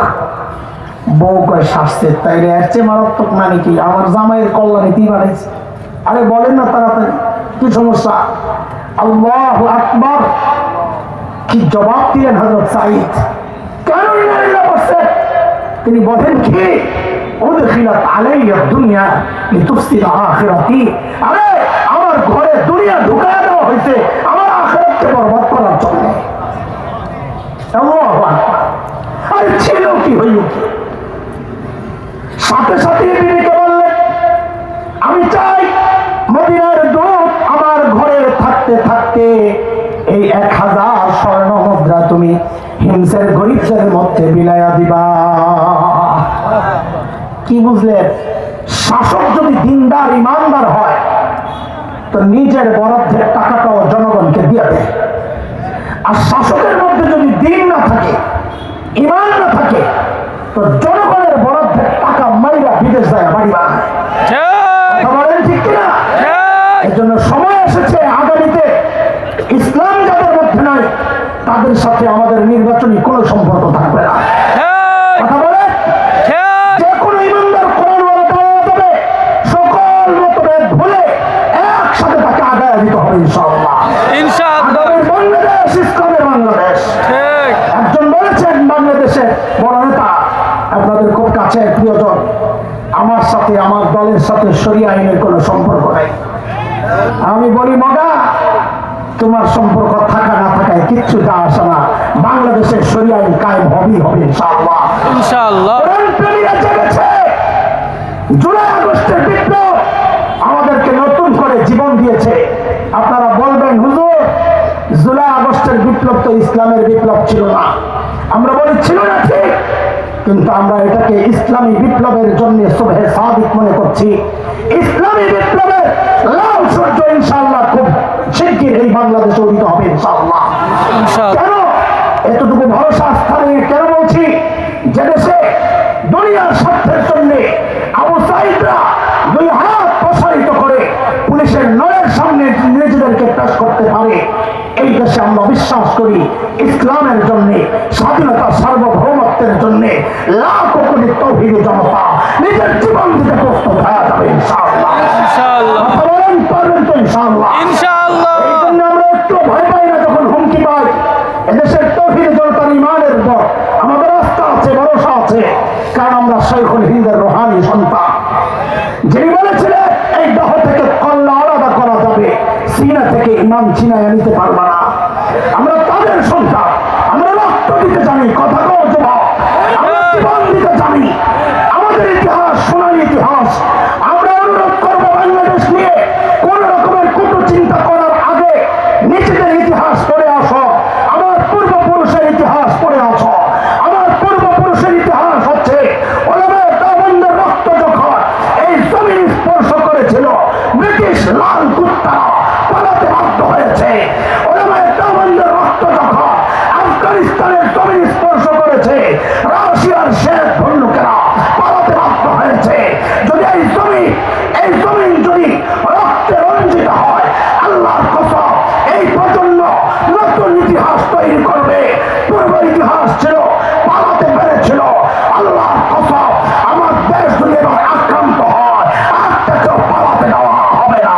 বউ কয়, শাস্তে তাইলে এর চেয়ে মারাত্মক মানে কি? আমার জামাইয়ের কল্যাণীতেই বাড়াইছে। আরে বলেন না তাড়াতাড়ি, কি সমস্যা? আল্লাহু আকবার। কি জবাব দিলেন হযরত সাঈদ! কেন ইন্নালিল্লাহ বলছে? তিনি বলেন কি উদখিলাত আলাইয়া দুনিয়া লিতুফসিদা আখিরাতি। আরে আমার ঘরে দুনিয়া ঢুকায় দেওয়া হয়েছে আমার আখিরাতকে বরবাদ করার জন্য। আল্লাহু আকবার। আরে ছিল কি হইল কি? সাথে সাথে বিবিকে বললেন আমি চাই মদিনার দূত আমার ঘরে থাকতে থাকতে এই 1000 স্বর্ণ মুদ্রা তুমি হিমসের গরিবদের মধ্যে বিলাইয়া দিবা। কি বুঝলেন? শাসক যদি দিনদার ইমানদার হয় তো নিজের বরাদ্দের টাকাটাও জনগণকে দিয়ে দেয়। আর শাসকের মধ্যে যদি দিন না থাকে, ইমান না থাকে, তো জনগণের বরাদ্দের টাকা মাইরা বিদেশ যায় বাড়ি বানায়। বলেন ঠিক কিনা? এর জন্য সময় এসেছে আগামীতে ইসলাম যাদের মধ্যে নয় তাদের সাথে আমাদের নির্বাচনী কোনো সম্পর্ক থাকবে না। কথা বলে যে কোনো ইমানদার কোরআনওয়ালা দাঁড়ায় যাবে, সকল মতভেদ ভুলে একসাথে তাকে আগায় দিতে হবে ইনশাআল্লাহ। আগামীর বাংলাদেশ ইসলামের বাংলাদেশ। একজন বলেছেন বাংলাদেশের বড় নেতা, আপনাদের খুব কাছে প্রিয়জন, আমার সাথে আমার দলের সাথে শরিয়া আইনের কোনো সম্পর্ক নাই। আমি বলি মগা, তোমার সম্পর্ক থাকা না থাকায় কিচ্ছু যা আসে না, বাংলাদেশের শরিয়া আইন কায়েম হবেই হবে ইনশাআল্লাহ। কোরআন প্রেমীরা জেগেছে। জুলাই আগস্টের বিপ্লব আমাদেরকে নতুন করে জীবন দিয়েছে। আপনারা বলবেন হুজুর জুলাই আগস্টের বিপ্লব তো ইসলামের বিপ্লব ছিল না। আমরা বলি ছিল না ঠিক, কিন্তু আমরা এটাকে ইসলামী বিপ্লবের জন্য সুবহে সাদিক মনে করছি। ইসলামী বিপ্লবের লাল সূর্য ইনশাআল্লাহ খুব শিগগির এই বাংলাদেশে উদিত হবে ইনশাআল্লাহ। কেন এতটুকু ভরসা আস্থা নিয়ে কেন বলছি? যে দেশে দুনিয়ার স্বার্থের জন্য আবু সাঈদরা 2 হাত প্রসারিত করে পুলিশের নয়ের সামনে নিজেদেরকে পেশ করতে পারে, এই দেশে আমরা বিশ্বাস করি ইসলামের জন্য, স্বাধীনতা সার্বভৌমত্বের জন্য লাখো কোটি তৌহিদি জনতা নিজের জীবন দিতে প্রস্তুত হয়ে যাবে ইনশাআল্লাহ। কথা বলেন, পারবেন তো ইনশাআল্লাহ? এই জন্য আমরা একটু ভয় পাই না যখন হুমকি পাই। এদেশের তৌহিদি জনতার ইমানের উপর আমাদের আস্থা আছে, ভরসা আছে, কারণ আমরা শাইখুল হিন্দের রুহানি সন্তান। যিনি বলেছিলেন এই দেহ থেকে কল্লা আলাদা করা যাবে, সিনা থেকে ইমান ছিনায় নিতে পারবা না। আমরা তাদের সন্তান, আমরা রক্ত দিতে জানি, কথা কও যুবক, আমরা জীবন দিতে জানি। আমাদের ইতিহাস সোনালী ইতিহাস। আমরা অনুরোধ করবো বাংলাদেশ নিয়ে কোন রকমের কটু চিন্তা করার আগে নিজেদের ইতিহাস পড়ে আসো। আমার পূর্বপুরুষের ইতিহাস পড়ে আসো। আমার পূর্বপুরুষের ইতিহাস হচ্ছে ওলামায়ে দেওবন্দের রক্ত যখন এই জমিন স্পর্শ করেছিল, ব্রিটিশ লাল কুত্তারা পালাতে বাধ্য হয়েছে। ওলামায়ে দেওবন্দের রক্ত যখন আফগানিস্তানের জমিন স্পর্শ করেছে, রাশিয়ার শেখ ভল্লুকেরা পালাতে বাধ্য হয়েছে। যদি এই জমিন যদি রক্তে রঞ্জিত হয়, আল্লাহর কসম এই প্রজন্ম নতুন ইতিহাস তৈরি করবে। পূর্ব ইতিহাস ছিল পালাতে পেরেছিল। আল্লাহর কসম আমার দেশ যদি এবার আক্রান্ত হয়, আর কেউ পালাতে দেওয়া হবে না।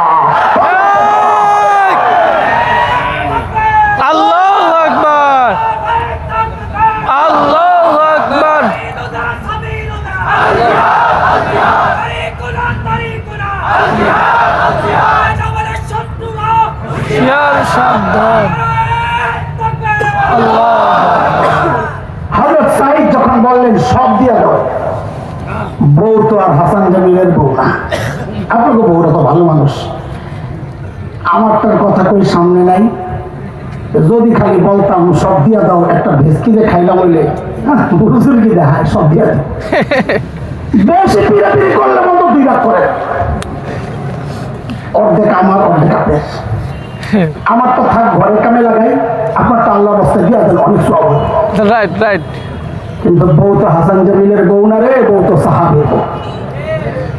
আল্লাহু আকবার, আল্লাহু আকবার। ইয়ার সাবধান। হযরত সাঈদ যখন বললেন সব দিয়া দাও, বউ তো আর হাসান জামিলের বউ না, আপনাকে বউরা তো ভালো মানুষ, আমারটার কথা কই সামনে নাই। যদি খালি বলতাম সব দিয়া দাও, একটা ভেসকিতে খাইলাম হইলে বুঝুর কি দেখায় সব দিয়া দাও। বেশি পিড়াপিড়ি করলে মতো 2 ভাগ করে, অর্ধেক আমার অর্ধেক আপনার। আমার তো থাক ঘরের কামে লাগাই, আপনার তো আল্লাহ রাস্তায় দিয়া দেন, অনেক সব। Right right. কিন্তু বউ তো হাসান জামিলের বউ না রে, বউ তো সাহাবীর বউ।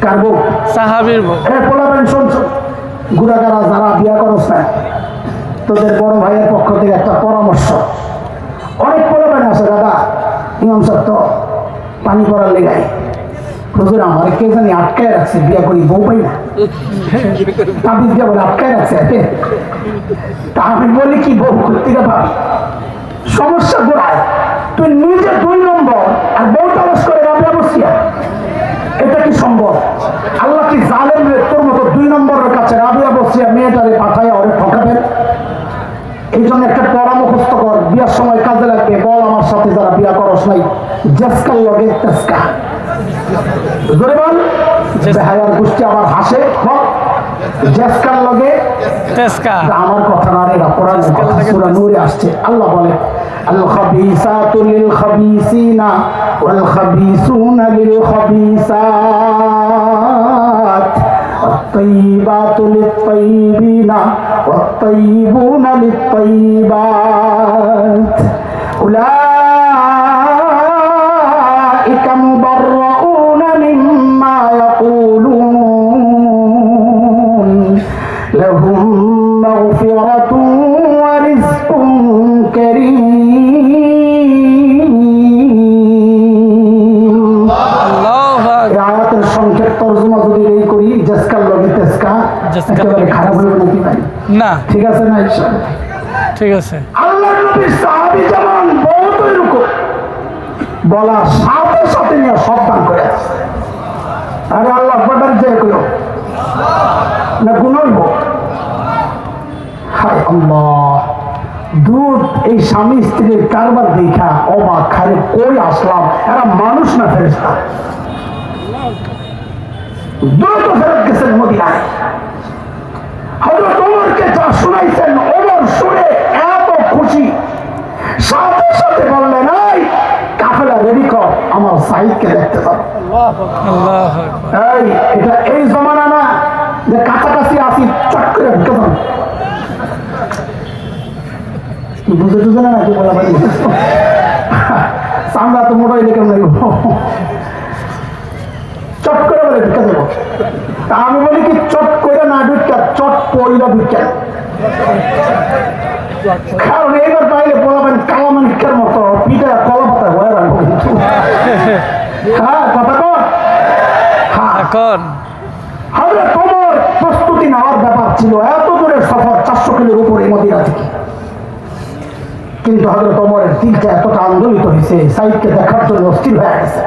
কার বউ? সাহাবীর বউ। পোলাবেন শোন, গুড়াগারা যারা বিয়া করস না, তোদের বড় ভাইয়ের পক্ষ থেকে একটা পরামর্শ। অনেক পোলাবেন আছে, দাদা ইমাম সাহেব তো পানি করার লেগাই, হুজুর আমার কে জানি আটকায় রাখছে, বিয়া করি বউ পাই না, তাবিজ দিয়া বলে আটকায় রাখছে। তা আমি বলি কি বউ করতে পাবি, সমস্যা গোড়ায় তুই নিজে 2 নম্বর আর বউ তালাশ করে রাবিয়া বসিয়া, এটা কি সম্ভব? আল্লাহ কি জালেম রে তোর মতো 2 নম্বরের কাছে রাবিয়া বসিয়া মেয়েটারে পাঠাইয়া ওরে ঠকাবেন? এই জন্য একটা পড়া মুখস্থ কর, বিয়ার সময় কাজে লাগবে। বল আমার সাথে যারা বিয়া করস নাই, জেসকার লগে তেসকা, জোরে বল। বেহায়ার গোষ্ঠী আবার হাসে, জেসকার লগে তেসকা। আমার কথা না রে, কোরআন সূরা নূরে আসছে। আল্লাহ বলে আল খাবিসাতু লিল খাবিসিনা ওয়াল খাবিসুনা লিল খাবিসাত والطيبات للطيبين والطيبون للطيبات أولئك مبرؤون مما يقولون لهم مغفرة ورزق كريم। আল্লাহু আকবার। আয়াতের সংক্ষেপ তরজমা যদি এই করি, জেসকার লগে তেসকা, একেবারে খারাপ হইব নাকি ভাই? না, ঠিক আছে না? ইনশাআল্লাহ ঠিক আছে। আল্লাহর নবীর সাহাবী যেমন বহুত এরকম বলার সাথে সাথে নিয়ে সাবধান করে। আরে আল্লাহ বাটার যে কইও না গুণ হইব। হায় আল্লাহ, দুধ এই স্বামী স্ত্রীর কারবার দেখা অবাক, খারে কই আসলাম, এরা মানুষ না ফেরেশতা? দ্রুত ফেরত গেছেন মদিনায়। হযরত ওমরকে যা শুনাইছেন, ওমর শুনে এত খুশি, সাথে সাথে বললেন, এই কাফেলা রেডি কর, আমার সাইদকে দেখতে পাবো। আল্লাহু আকবার। এই এটা এই জমানা না যে কাছাকাছি আসি চট করে ঢুকে যান। বুঝে টুঝে না নাকি বলা ভাই? সামরা তো মোটাই কেমন লাগবো, চট করে বলে ঢুকে যাবো। তা আমি বলি কি, চট করে না ঢুকা, চট পইলা ঢুকা। কারণ এইবার পাইলে বলাবেন কালামানিকের মতো পিঠা কলা পাতা হয়ে রাখবো কিন্তু। হ্যাঁ, কথা কর। হ্যাঁ, এখন হযরত ওমর প্রস্তুতি নেওয়ার ব্যাপার ছিল। এত দূরের সফর, 400 কিলোর উপরে মদিনা থেকে। কিন্তু হযরত ওমরের দিলটা এতটা আন্দোলিত হয়েছে, সাইদকে দেখার জন্য অস্থির হয়ে গেছে।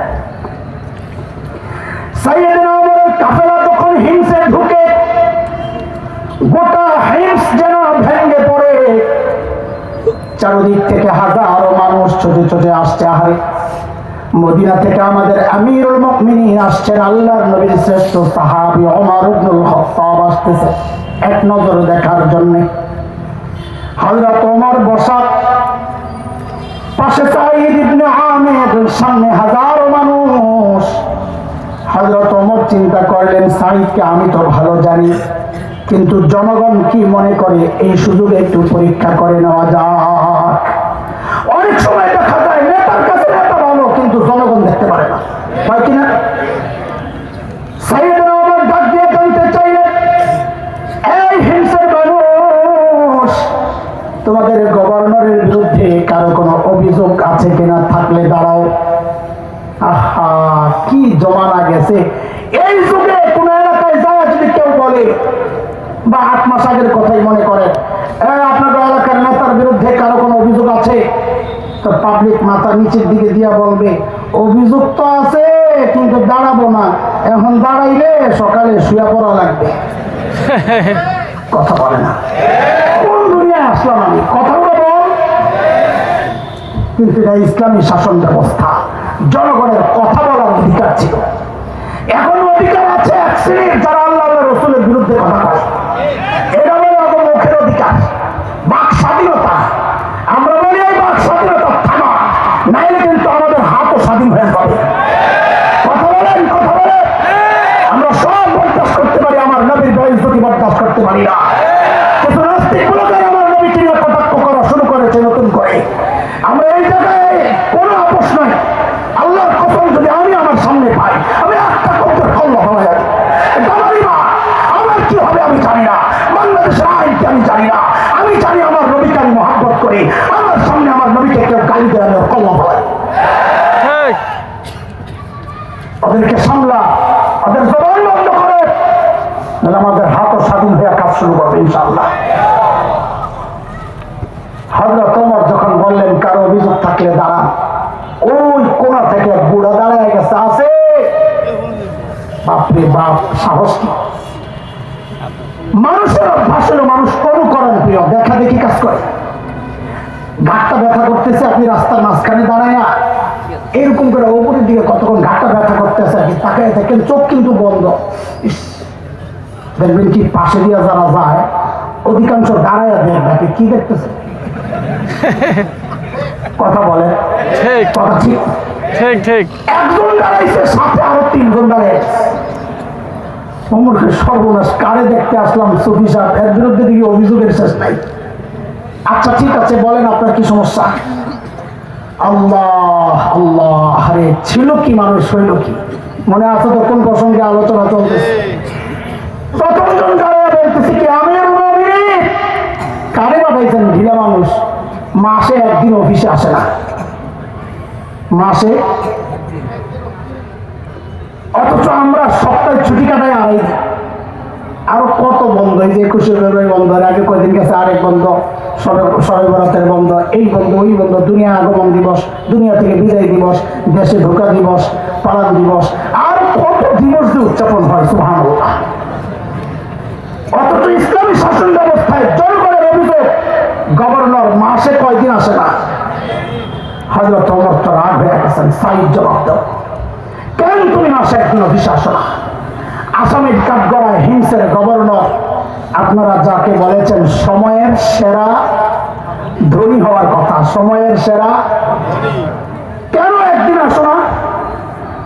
সাইয়েদনা ওমরের কাফেলা যখন হিমসে ঢুকে, গোটা হিমস যেন ভেঙে পড়ে। চারদিক থেকে হাজারো মানুষ ছোটে ছোটে আসছে। আহারে, মদিনা থেকে আমাদের আমিরুল মুমিনিন আসছেন, আল্লাহর নবীর শ্রেষ্ঠ সাহাবী ওমর ইবনুল খাত্তাব আসতেছে এক নজর দেখার জন্য। হযরত ওমর বসা, পাশে সাঈদ ইবনে আমির, সামনে হাজারো মানুষ। হযরত ওমর চিন্তা করলেন, সাঈদকে আমি তো ভালো জানি, কিন্তু জনগণ কি মনে করে, এই সুযোগে একটু পরীক্ষা করে নেওয়া যাক। অনেক সময় দেখা যায় নেতার কাছে নেতা ভালো, কিন্তু জনগণ দেখতে পারে না, হয় কিনা? সাইয়েদনা ওমর ডাক দিয়ে জানতে চাইলেন, এই হিংসার মানুষ, তোমাদের গভর্নরের বিরুদ্ধে কারো কোনো অভিযোগ আছে কিনা? থাকলে দাঁড়াও। আহা, কি জমানা গেছে! এই যুগে কোন এলাকায় যায় যদি কেউ বলে, বা 8 মাস আগের কথাই মনে করেন, আপনাদের এলাকার নেতার বিরুদ্ধে কারো কোনো অভিযোগ আছে, তো পাবলিক মাথা নিচের দিকে দিয়া বলবে, অভিযোগ তো আছে কিন্তু দাঁড়াবো না, এখন দাঁড়াইলে সকালে শুয়ে পড়া লাগবে। কথা বলে না। কোন দুনিয়ায় আসলাম আমি? কথাগুলো বল। কিন্তু এটা ইসলামী শাসন ব্যবস্থা, জনগণের কথা বলার অধিকার ছিল। এখন অধিকার আছে এক শ্রেণীর, যারা আল্লাহ রাসূলের বিরুদ্ধে কথা বলে। এটা বলে মুখের অধিকার, বাক স্বাধীনতা। আমরা বলি এই বাক স্বাধীনতা থামা, নাইলে কিন্তু আমাদের হাতও স্বাধীন হয়ে যাবে। কথা বলেন, কথা বলেন। আমরা সব বরদাস্ত করতে পারি, আমার নবীর বেইজ্জতি বরদাস্ত করতে পারি না। কিছু নাস্তিক বলে আমার নবীকে নিয়ে কটাক্ষ করা শুরু করেছে নতুন করে। আমরা এই জায়গায় কোনো আপোষ নাই। আল্লাহর কসম, যদি আমি আমার সামনে পাই, আমি একটা কবর কল্লা হয়ে যাবে। আমার কি হবে আমি জানি না, বাংলাদেশের আইন কি আমি জানি না। আমি জানি আমার নবীকে আমি মহব্বত করি। আমার সামনে আমার নবীকে কেউ গালি দেয়, আমি কল্লা বলাই। ওদেরকে সামলা, ওদের জবান বন্ধ করে, তাহলে আমাদের হাতও স্বাধীন হয়ে কাজ শুরু করবে ইনশাআল্লাহ। হযরত ওমর যখন বললেন কারো অভিযোগ থাকলে দাঁড়ান, কোনা থেকে বুড়া দাঁড়ায় গেছে, আছে বাপরে বাপ, সাহস কি! মানুষের অভ্যাস হলো মানুষ অনুকরণ প্রিয়, দেখা দেখি কাজ করে। ঘাটটা ব্যথা করতেছে, আপনি রাস্তার মাঝখানে দাঁড়ায় এরকম করে উপরের দিকে কতক্ষণ ঘাটটা ব্যথা করতেছে আর কি তাকায় থাকেন, চোখ কিন্তু বন্ধ। ইস, দেখবেন কি পাশে দিয়ে যারা যায় অধিকাংশ দাঁড়ায় দেখবে আপনি কি দেখতেছে। কথা বলে ঠিক কথা ঠিক। ঠিক ঠিক। একজন দাঁড়াইছে, সাথে আরো তিনজন দাঁড়ায়। অমরকে সর্বনাশ, কারে দেখতে আসলাম সুফি সাহেব, এর বিরুদ্ধে দিকে অভিযোগের শেষ নাই। আচ্ছা ঠিক আছে, বলেন আপনার কি সমস্যা? আল্লাহ আল্লাহ, আরে ছিল কি মানুষ, হইল কি? মনে আছে তো কোন প্রসঙ্গে আলোচনা চলতেছে? প্রথমজন দাঁড়ায় বলতেছি কি, আমিরুল মুমিনিন। কারে পাঠাইছেন? ঢিলা মানুষ, মাসে একদিন অফিসে আসে না, মাসে। অথচ আমরা সপ্তাহে ছুটি কাটাই আড়াই দিন। আরো কত বন্ধ, এই যে 21শে ফেব্রুয়ারি বন্ধ, আগে কয়েকদিন গেছে আরেক বন্ধ, সবে বরাতের বন্ধ, এই বন্ধ ওই বন্ধ, দুনিয়া আগমন দিবস, দুনিয়া থেকে বিদায় দিবস, দেশে ঢোকা দিবস, পালন দিবস, আর কত দিবস যে উদযাপন হয়, সুবহানাল্লাহ। অথচ ইসলামী শাসন ব্যবস্থায় জনগণের অভিযোগ, গভর্নর মাসে কয়দিন আসে না। হযরত ওমর তো রাগ হয়ে গেছেন, সাইদ জবাব দাও, কেন তুমি মাসে একদিন অফিসে আসো না? আসামের কাঠগড়ায় হিংসের গভর্নর, আপনারা যাকে বলেছেন সময়ের সেরা ধনী হওয়ার কথা, সময়ের সেরা, কেন একদিন আসো না?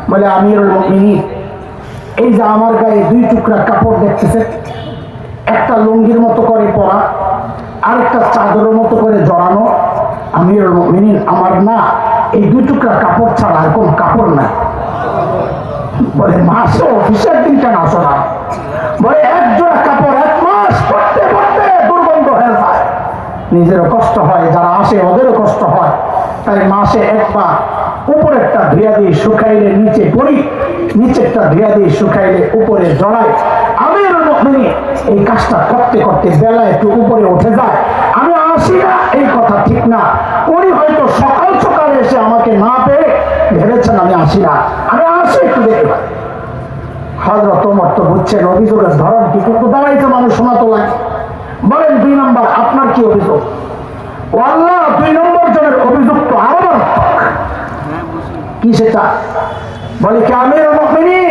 বলে আমিরুল মুমিনিন, এই যে আমার গায়ে 2 টুকরা কাপড় দেখতেছে, একটা লুঙ্গির মতো করে পরা, আরেকটা চাদরের মতো করে জড়ানো, আমিরুল মুমিনিন আমার না এই 2 টুকরা কাপড় ছাড়া আর কোন কাপড় নাই। বলে মাসে অফিসের দিন কেন আসো না? বলে এক জোড়া কাপড় 1 মাস পরতে পরতে দুর্গন্ধ হয়ে যায়, নিজেরও কষ্ট হয়, যারা আসে ওদেরও কষ্ট হয়, তাই মাসে একবার উপরেরটা ধুয়া দিয়ে শুকাইলে নিচে পড়ি, নিচেরটা ধুয়া দিয়ে শুকাইলে উপরে জড়াই। আমিরুল মুমিনিন এই কাজটা করতে করতে বেলা একটু উপরে উঠে যায়, আমি আসি না এই কথা ঠিক না। উনি হয়তো সকাল সকালে এসে আমাকে না পেয়ে ভেবেছেন আমি আসি না, আমি আসি একটু দেখে ভাই। হযরত ওমর তো বুঝছেন অভিযোগের ধরন কি, কিন্তু দাঁড়াইতে মানুষ শোনা তো লাগে। বলেন 2 নম্বর আপনার কি অভিযোগ? ও আল্লাহ, 2 নম্বর জনের অভিযোগ তো আরো মারাত্মক। কি সেটা? বলে কি আমিরুল মুমিনিন,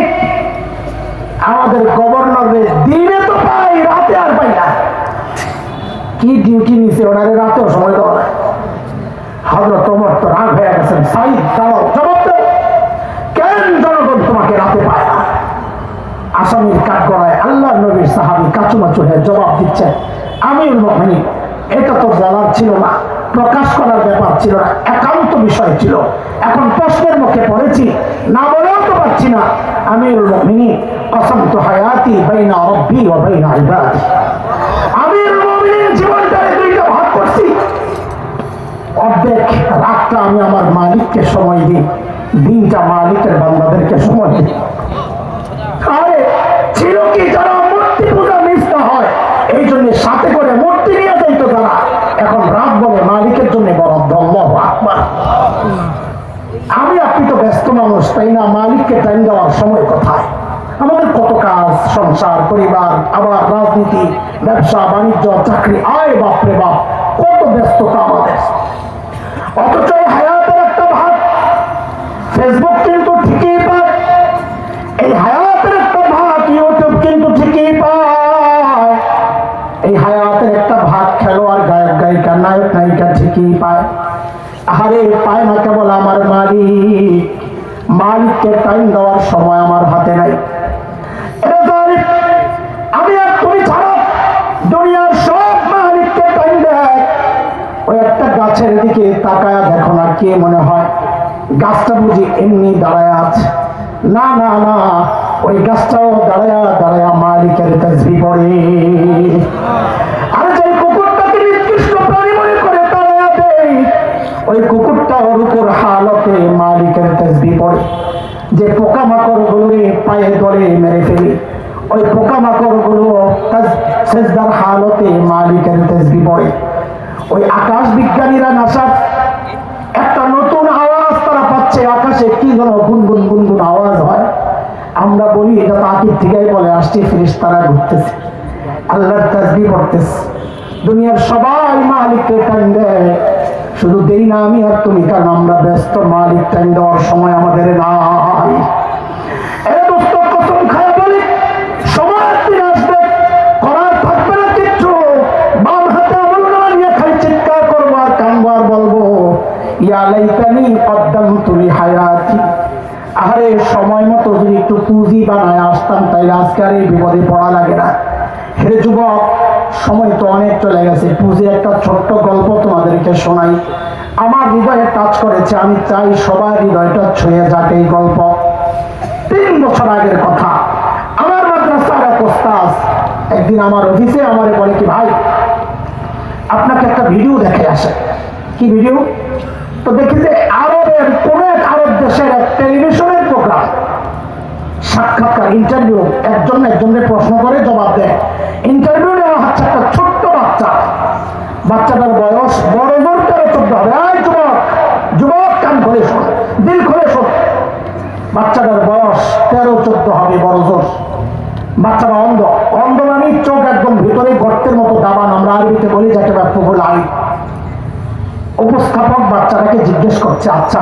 আমাদের গভর্নরের দিনে তো পাই, রাতে আর পাই না। কি ডিউটি নিছে ওনারে, রাতেও সময় দেওয়া না। হযরত ওমর তো রাগ হয়ে গেছেন, সাইদ দাঁড়াও, জবাব দাও, কেন জনগণ তোমাকে রাতে পায় না? আসামির কাঠগড়ায় আল্লাহ নবীর সাহাবী কাচুমাচু হয়ে জবাব দিচ্ছেন, আমিরুল মুমিনিন এটা তো বলার ছিল না, প্রকাশ করার ব্যাপার ছিল না, একান্ত বিষয় ছিল। এখন প্রশ্নের মুখে পড়েছি, না বলেও তো পারছি না। আমিরুল মুমিনিন কসমতু হায়াতি বাইনা রাব্বি ওয়া বাইনা ইবাদি, আমিরুল মুমিনিন জীবনটারে 2টা ভাগ করছি, অর্ধেক রাতটা আমি আমার মালিককে সময় দিই, দিনটা মালিকের বান্দাদেরকে সময় দিই। আরে ছিল কি, যারা মূর্তি পূজা মিশতে হয় এই জন্য সাথে করে মূর্তি নিয়ে যাইতো তারা, এখন রাত বলে মালিকের জন্য বরাদ্দ। আল্লাহু আকবার। আমি আপনি তো ব্যস্ত মানুষ, তাই না? মালিককে টাইম দেওয়ার সময় কোথায়? আমাদের কত কাজ, সংসার, পরিবার, আবার রাজনীতি, ব্যবসা বাণিজ্য, চাকরি, আয় বাপরে বাপ, কত ব্যস্ততা আমাদের। অথচ হায়াতের একটা ভাগ ফেসবুক কিন্তু ঠিকই পায়, এই হায়াতের একটা ভাগ ইউটিউব কিন্তু ঠিকই পায়, এই হায়াতের একটা ভাগ খেলোয়াড়, গায়ক গায়িকা, নায়ক নায়িকা ঠিকই পায়। আরে পায় না কেবল আমার মালিক, মালিককে টাইম দেওয়ার সময় আমার হাতে নাই। আমি আর তুমি ছাড়া দুনিয়ার সব মালিককে টাইম দেয়। ওই একটা গাছের দিকে তাকায়া দেখো না, কে মনে হয় গাছটা বুঝি এমনি দাঁড়ায় আছে? না না না, ওই গাছটাও দাঁড়ায়া দাঁড়ায়া মালিকের তাসবিহ পড়ে। আরে যে কুকুরটাকে নিকৃষ্ট প্রাণী মনে করে দাঁড়ায়া দেয়, ওই কুকুরটা ওর উপর হালতে মালিকের তাসবিহ পড়ে। যে পোকামাকড় গুলোরে পায়ে ধরে মেরে ফেলে, ওই পোকামাকড় গুলো সেজদার হালতে মালিকের তাসবিহ পড়ে। ওই আকাশ বিজ্ঞানীরা নাসার একটা নতুন আওয়াজ তারা যাচ্ছে, আকাশে কি যেন গুনগুন গুনগুন আওয়াজ হয়। আমরা বলি এটা তাকির থেকেই বলে আসছে, ফেরেশতারা ঘুরতেছে, আল্লাহর তাসবিহ পড়তেছে। দুনিয়ার সবাই মালিককে টাইম দেয়, শুধু দেই না আমি আর তুমি, কারণ আমরা ব্যস্ত, মালিক টাইম দেওয়ার সময় আমাদের নাই। এ দোস্ত, কসম খায় বলি, সময় একদিন আসবে, করার থাকবে না কিচ্ছু। বাম হাতে আমল নামা নিয়ে খালি চিৎকার করবো আর কানবো আর বলবো, ইয়া লাইতানি কদ্দামতু লিহায়াতি। আরে সময় মতো যদি একটু পুঁজি বানায় আসতাম, তাইলে আজকে আর এই বিপদে পড়া লাগে না। হে যুবক, সময় তো অনেক চলে গেছে। পুঁজির একটা ছোট্ট গল্প তোমাদেরকে শোনাই, আমার হৃদয়ে টাচ করেছে। আমি চাই সবার হৃদয়টা ছুঁয়ে যাক এই গল্প। 3 বছর আগের কথা। আমার মাদ্রাসার এক ওস্তাদ একদিন আমার অফিসে আমারে বলে কি, ভাই আপনাকে একটা ভিডিও দেখে আসে। কি ভিডিও? তো দেখি যে আরবের কোন এক আরব দেশের এক টেলিভিশনের প্রোগ্রাম, সাক্ষাৎকার, ইন্টারভিউ, একজনের প্রশ্ন করে জবাব দেয়। ইন্টারভিউ নেওয়া হচ্ছে একটা ছোট্ট বাচ্চা। বাচ্চাটার বয়স বড় জোর 13-14 হবে। এই যুবক, যুবক কান খুলে শোন, দিল খুলে শোন, বাচ্চাটার বয়স 13-14 হবে বড় জোর। বাচ্চাটা অন্ধ। অন্ধ মানে চোখ একদম ভিতরে গর্তের মতো দাবান, আমরা আরবিতে বলি যাকে ব্যাপক আই। উপস্থাপক বাচ্চাটাকে জিজ্ঞেস করছে, আচ্ছা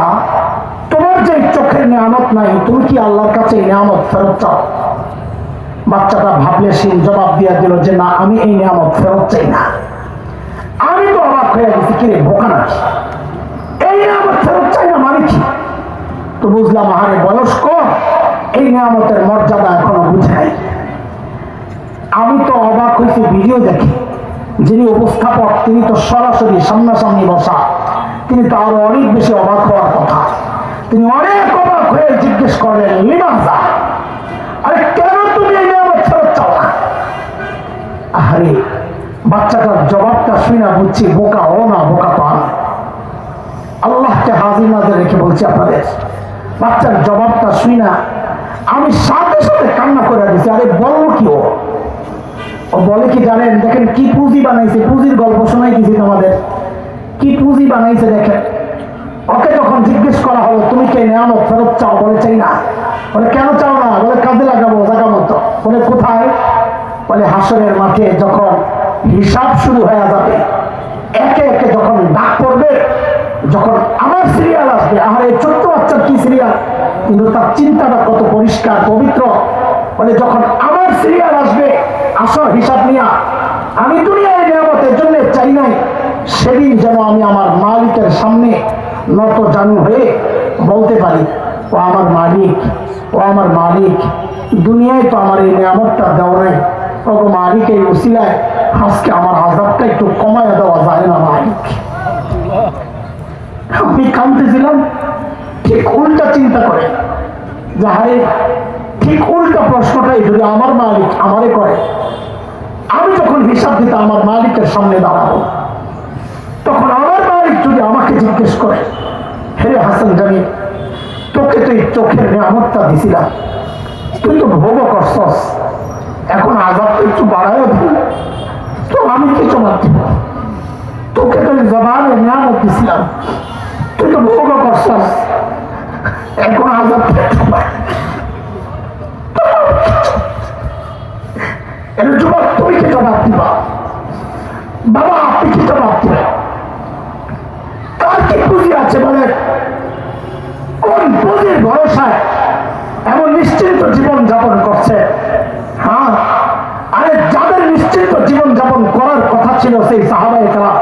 তোমার যে চোখের নিয়ামত নাই, তুমি কি আল্লাহর কাছে এই নিয়ামত ফেরত চাও? বাচ্চাটা ভাবলেশীল জবাব দিয়ে দিল যে না, আমি এই নিয়ামত ফেরত চাই না। আমি তো অবাক হয়ে গেছি, কি রে বোকা নাকি, এই নিয়ামত ফেরত চাই না মানে কি? তো বুঝলাম, আরে বয়স্ক, এই নিয়ামতের মর্যাদা এখনো বুঝে নাই। আমি তো অবাক হয়েছি ভিডিও দেখি, যিনি উপস্থাপক তিনি তো সরাসরি সামনাসামনি বসা, তিনি তো আরো অনেক বেশি অবাক হওয়ার কথা। তিনি অনেক অবাক হয়ে জিজ্ঞেস করলেন, লিমাজা, আরে কেন তুমি এই নিয়ামত ফেরত চাও না? আরে বাচ্চাটার জবাবটা শুনে বুঝছি বোকা ও না, বোকা তো আমি। আল্লাহকে হাজির নাজে রেখে বলছি আপনাদের, বাচ্চার জবাবটা শুনে আমি সাথে সাথে কান্না করে দিচ্ছি। আরে বললো কি ও বলে কি জানেন? দেখেন কি পুঁজি বানাইছে, পুঁজির গল্প শোনাই দিছি তোমাদের। কি পুঁজি বানাইছে দেখেন। ওকে যখন জিজ্ঞেস করা হলো তুমি কে নিয়ামত ফেরত চাও, বলে চাই না। বলে কেন চাও না? বলে কাজে লাগাবো জায়গা মতো। বলে কোথায়? বলে হাসরের মাঠে যখন হিসাব শুরু হয়ে যাবে, একে একে যখন ডাক পড়বে, যখন আমার সিরিয়াল আসবে। আর এই ছোট্ট বাচ্চার কি সিরিয়াল, কিন্তু তার চিন্তাটা কত পরিষ্কার পবিত্র। বলে যখন আমার সিরিয়াল আসবে, আসর হিসাব নিয়া, আমি দুনিয়ায় নিয়ামতের জন্য চাই নাই, সেদিন যেন আমি আমার মালিকের সামনে নত জানু হয়ে বলতে পারি, ও আমার মালিক, ও আমার মালিক, দুনিয়ায় তো আমার এই নিয়ামতটা দেওয়া নাই, ও মালিক এই উসিলায় আজকে আমার আযাবটা একটু কমায় দেওয়া যায় না মালিক। আমি কাঁদতেছিলাম। ঠিক উল্টা চিন্তা করে, যাহারে ঠিক উল্টা প্রশ্নটাই যদি আমার মালিক আমারে করে, আমি যখন হিসাব দিতে আমার মালিকের সামনে দাঁড়াবো, তখন আমার মালিক যদি আমাকে জিজ্ঞেস করে, হে হাসান জানি, তোকে তো এই চোখের নিয়ামতটা দিছিলাম, তুই তো ভোগ করছস, এখন আযাবটা একটু বাড়ায় দিল, তো আমি কি জবাব দিব? তোকে তো জবানের নিয়ামত দিছিলাম, তুই তো ভোগ করছস, এখন আযাবটা একটু বাড়ায়। যুবক তুমি কি জবাব দিবা? বাবা আপনি কি জবাব দিবেন? কার কি পুঁজি আছে বলে? কোন পুঁজির ভরসায় এমন নিশ্চিন্ত জীবন যাপন করছে? হ্যাঁ, আরে যাদের নিশ্চিন্ত জীবন যাপন করার কথা ছিল সেই সাহাবায়ে কেরাম,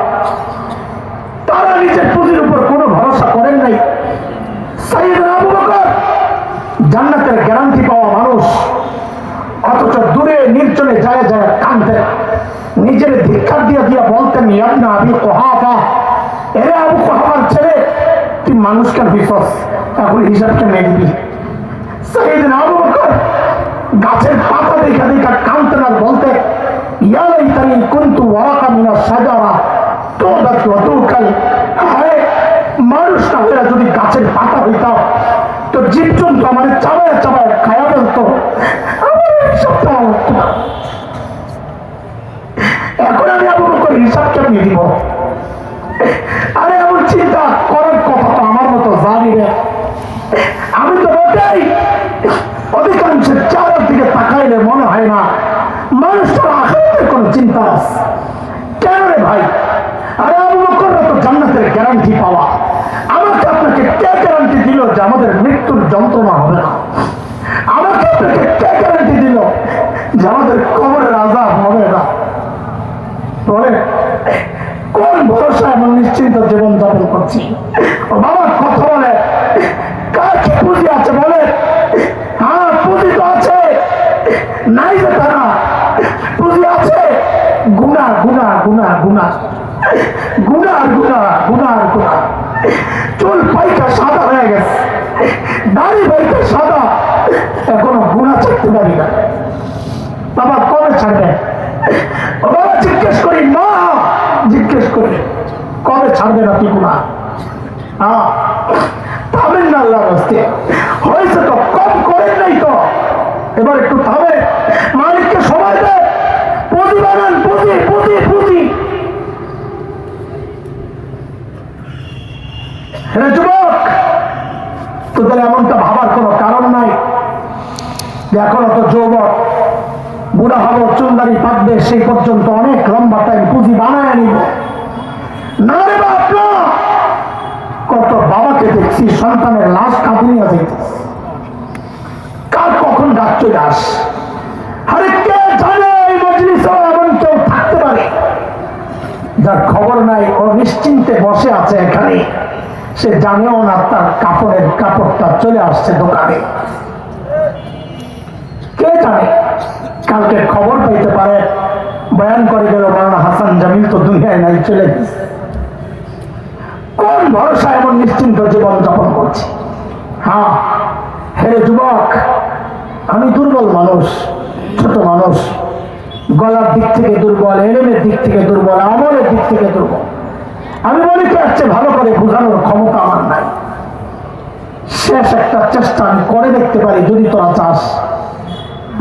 তারা নিজের পুঁজির উপর কোনো ভরসা করেন নাই। সাইয়েদনা আবু বকর জান্নাতের গ্যারান্টি পাওয়া মানুষ, অথচ দূরে নির্জনে যায় যায় কাঁদতেন, নিজের ধিক্কার দিয়া দিয়া বলতেন, ইবনে আবি কুহাফা, এরে আবু কুহাফার ছেলে, তুই মানুষ কেন হইছস, এখন হিসাব কেমনে দিবি? সাইয়েদনা আবু বকর গাছের পাতা দেখা দেখা কাঁদতেন আর বলতে, ইয়া লাইতানি কুনতু ওয়ারাকা মিনাশ শাজারা তুবাতু ওয়া তুকাল। আরে মানুষ না হয়ে যদি গাছের পাতা হইতাম, তো জীবজন্তু আমার চাবায় চাবায় খায়া ফেলতো, এখন আমি আবু বকর হিসাব কেমনি দিব? আরে এমন চিন্তা করার কথা তো আমার মতো জানি রে না, মানুষটার আখিরাতের কোনো চিন্তা আছে কেন রে ভাই? আরে আবু বকররা তো জান্নাতের গ্যারান্টি পাওয়া, আমাকে আপনাকে কে গ্যারান্টি দিল যে আমাদের মৃত্যুর যন্ত্রণা হবে না? আমাকে আপনাকে কে গ্যারান্টি দিল যে আমাদের কবরের আযাব হবে না? বলে কোন ভরসা এমন নিশ্চিন্ত জীবন যাপন করছি? ও বাবা কথা বলে, কার কি পুঁজি আছে বলে? হ্যাঁ পুঁজি তো আছে, নাই যে তারা পুঁজি আছে। গুনাহ গুনাহ গুনাহ গুনাহ গুনাহ গুনাহ গুনাহ গুনাহ। চুল পাইকা সাদা হয়ে গেছে, দাড়ি পাইকা সাদা, এখনো গুনাহ ছাড়তে পারি না। বাবা কবে ছাড়বে? ও বাবা জিজ্ঞেস করি, মা জিজ্ঞেস করি কবে ছাড়বে না তুই গুনাহ? হ্যাঁ থামেন না আল্লাহর রাস্তে, হয়েছে তো, কম করেন নাই তো, এবার একটু থামে, মালিককে সময় দেয়, পুঁজি বানান, পুঁজি পুঁজি পুঁজি। হে যুবক, তোদের এমনটা ভাবার কোনো কারণ নাই যে এখনো তো যুবক, বুড়া হবো, চুলদারি পাকবে, সেই পর্যন্ত অনেক লম্বা টাইম পুঁজি বানায় নিব না রে বাপ না। কত বাবাকে দেখছি সন্তানের লাশ কাঁদে নিয়ে যাইতেছে, কার কখন রাত চলে আস। আরে কে জানে এই মজলিসে এমন কেউ থাকতে পারে যার খবর নাই, ও নিশ্চিন্তে বসে আছে এখানে, সে জানেও না তার কাপড়ের কাপড়টা চলে আসছে দোকানে। কে জানে কালকে খবর পাইতে পারে বয়ান করে গেল মাওলানা হাসান জামিল তো দুনিয়ায় নাই, চলে গেছে। কোন ভরসা এমন নিশ্চিন্ত জীবন যাপন করছে? হ্যাঁ হে যুবক, আমি দুর্বল মানুষ, ছোট মানুষ, গলার দিক থেকে দুর্বল, এলেমের দিক থেকে দুর্বল, আমলের দিক থেকে দুর্বল। আমি মনে কি আসছে ভালো করে বোঝানোর ক্ষমতা আমার নাই। শেষ একটা চেষ্টা আমি করে দেখতে পারি যদি তোরা চাস।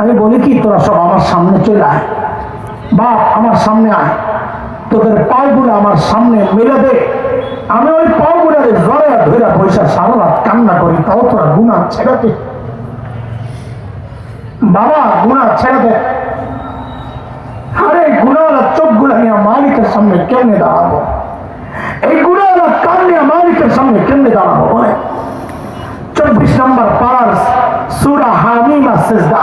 আমি বলি কি, তোরা সব আমার সামনে চলে আয়, বাপ আমার সামনে আয়, তোদের পাগুলো আমার সামনে মেলে দে, আমি ওই পাগুলারে জড়ে ধরে পয়সা সারা রাত কান্না করি, তাও তোরা গুনাহ ছেড়ে দে বাবা, গুনাহ ছেড়ে দে। আরে গুনাহওয়ালা চোখগুলা নিয়ে মালিকের সামনে কেমনে দাঁড়াবো? এই গুনাহওয়ালা কান নিয়ে মালিকের সামনে কেমনে দাঁড়াবো? বলে 24 নম্বর পারার সূরা হামিম সিজদা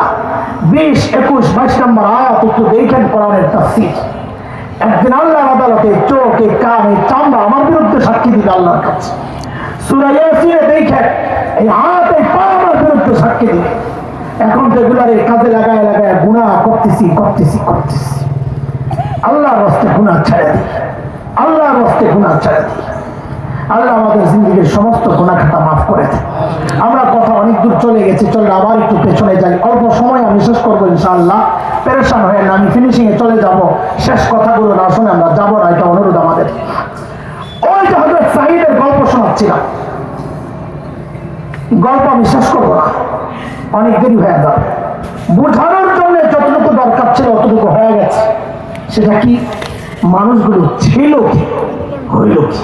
20, 21, 22 নম্বর আয়াত একটু দেখেন কোরআনের তাফসীর। একদিন আল্লাহর আদালতে চোখ, কান, চামড়া আমার বিরুদ্ধে সাক্ষী দিবে আল্লাহর কাছে। সূরা ইয়াসিনে দেখেন এই হাত, এই পা আমার বিরুদ্ধে সাক্ষী দিবে। এখন রেগুলারে কাজে লাগায় লাগায় গুনাহ করতেছি করতেছি করতেছি। আল্লাহর রাস্তে গুনাহ ছেড়ে দিই, আল্লাহর রাস্তে গুনাহ ছেড়ে দিই। আল্লাহ আমাদের জিন্দগির সমস্ত গুনাহ খাতা মাফ করে দেয়। আমরা কথা অনেক দূর চলে গেছি, চলে আবার একটু পেছনে যাই। অল্প সময় আমি শেষ করবো ইনশাআল্লাহ, পেরেশান হয়ে না, আমি ফিনিশিং এ চলে যাব। শেষ কথাগুলো না শুনে আমরা যাবো না, এটা অনুরোধ আমাদের। ওই যে হযরত সাঈদের গল্প শোনাচ্ছিলাম, গল্প আমি শেষ করবো না, অনেক দেরি হয়ে যাবে। বোঝানোর জন্য যতটুকু দরকার ছিল অতটুকু হয়ে গেছে। সেটা কি, মানুষগুলো ছিল কি, হইল কি?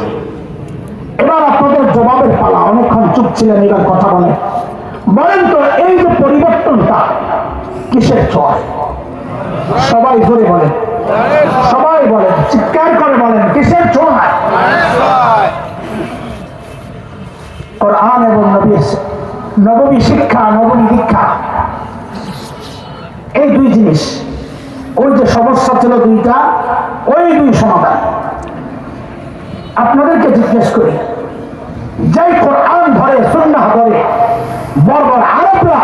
এবার আপনাদের জবাবের পালা। অনেকক্ষণ চুপ ছিলেন, এবার কথা বলেন। বলেন তো এই যে পরিবর্তনটা কিসের ছোঁয়ায়? সবাই জোরে বলেন, সবাই বলেন, চিৎকার করে বলেন, কিসের ছোঁয়ায়? কোরআন এবং নবী শিক্ষা, নবী দীক্ষা, এই দুই জিনিস। ওই যে সমস্যা ছিল দুইটা, ওই দুই সমাধান। আপনাদেরকে জিজ্ঞেস করি, যে কোরআন ধরে, সুন্নাহ ধরে বর্বর আরবরা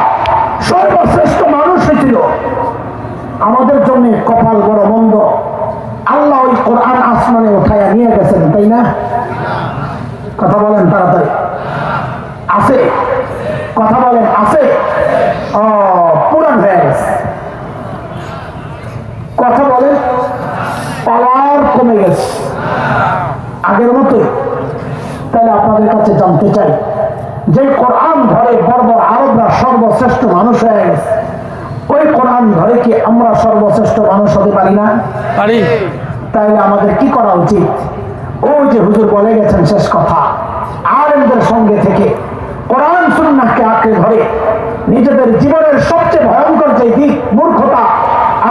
সর্বশ্রেষ্ঠ মানুষ হয়েছিল, আমাদের জন্য কপাল বড় মন্দ। আল্লাহ ওই কোরআন আসমানে উঠাইয়া নিয়ে গেছেন, তাই না? কথা বলেন তাড়াতাড়ি। আছে? কথা বলেন, আছে? ও পুরান হয়ে গেছে। কথা বলেন, পাওয়ার কমে গেছে আগের মতোই। তাহলে আপনাদের কাছে জানতে চাই, যে কোরআন ধরে বর্বর আরবরা সর্বশ্রেষ্ঠ মানুষ হয়ে গেছে, ওই কোরআন ধরে কি আমরা সর্বশ্রেষ্ঠ মানুষ হতে পারি না? পারি। তাইলে আমাদের কি করা উচিত? ওই যে হুজুর বলে গেছেন শেষ কথা, আলেমদের সঙ্গে থেকে কোরআন সুন্নাহকে আঁকড়ে ধরে নিজেদের জীবনের সবচেয়ে ভয়ঙ্কর যে দিক, মূর্খতা,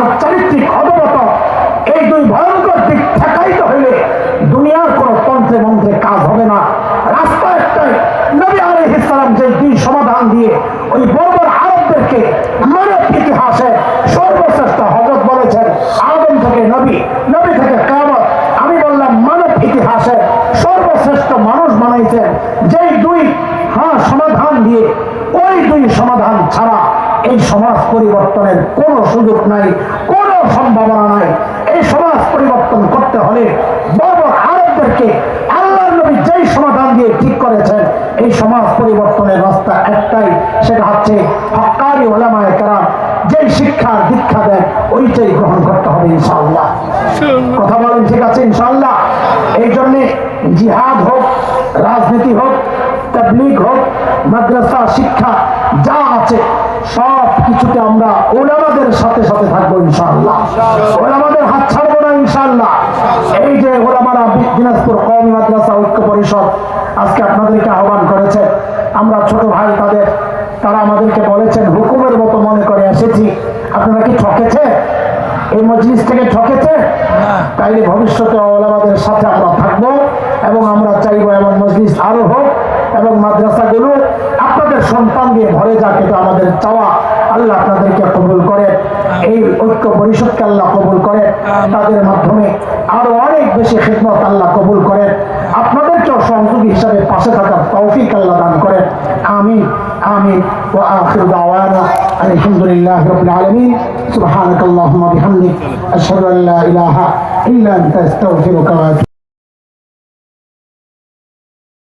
আর চারিত্রিক অবগত, এই দুই ভয়ঙ্কর দিক ঠেকাইতে হইলে দুনিয়ার কোনো তন্ত্রে মন্ত্রে কাজ হবে না। রাস্তা একটাই, নবী আলাইহিস সালাম যে দুই সমাধান দিয়ে ওই বর্বর আরবদেরকে মানব ইতিহাসে সর্বশ্রেষ্ঠ হযরত বলেছেন আদম থেকে নবী, নবী থেকে কিয়ামত। আমি বললাম মানব ইতিহাসে সর্বশ্রেষ্ঠ মানুষ বানাইছেন যেই দুই সমাধান দিয়ে, ওই দুই সমাধান ছাড়া এই সমাজ পরিবর্তনের কোনো সুযোগ নাই, কোনো সম্ভাবনা নাই। এই সমাজ পরিবর্তন করতে হলে বর্বর আরবদেরকে আল্লাহর নবী যেই সমাধান দিয়ে ঠিক করেছেন, এই সমাজ পরিবর্তনের রাস্তা একটাই, সেটা হচ্ছে হক্কানি উলামায়ে কেরাম যেই শিক্ষা দীক্ষা দেয় ওইটাই গ্রহণ করতে হবে ইনশাআল্লাহ। কথা বলেন ঠিক আছে ইনশাআল্লাহ? এই জন্যে জিহাদ হোক, রাজনীতি হোক, তাবলীগ হোক, মাদ্রাসা শিক্ষা যা আছে সব কিছুতে আমরা ওলামাদের সাথে সাথে থাকবো ইনশাআল্লাহ। ওলামাদের হাত ছাড়বো না ইনশাআল্লাহ। এই যে ওলামারা দিনাজপুর কওমি মাদ্রাসা ঐক্য পরিষদ আজকে আপনাদেরকে আহ্বান করেছে, আমরা ছোট ভাই তারা আমাদেরকে বলেছেন হুকুমের মতো মনে করে এসেছি। আপনারা কি ঠকেছে? এই মজলিস থেকে ঠকেছে? তাইলে ভবিষ্যতে ওলামাদের সাথে আমরা থাকবো এবং আমরা চাইবো এমন মজলিস আরো হোক এবং মাদ্রাসাগুলো আপনাদের সন্তান দিয়ে ভরে যাক, এটা আমাদের চাওয়া। আল্লাহ আপনাদেরকে কবুল করে, এই ঐক্য পরিষদকে আল্লাহ কবুল করে, তাদের মাধ্যমে আরো অনেক বেশি খিদমত আল্লাহ কবুল করে, আপনাদেরকেও সহযোগী হিসাবে পাশে থাকার তৌফিক আল্লাহ দান করে। আমিন আমিন। ওয়া আখিরু দাওয়ানা আলহামদুলিল্লাহি রাব্বিল আলামিন। সুবহানাকাল্লাহুম্মা বিহামদিক আশহাদু আল্লা ইলাহা ইল্লা আনতা আস্তাগফিরুকা ওয়া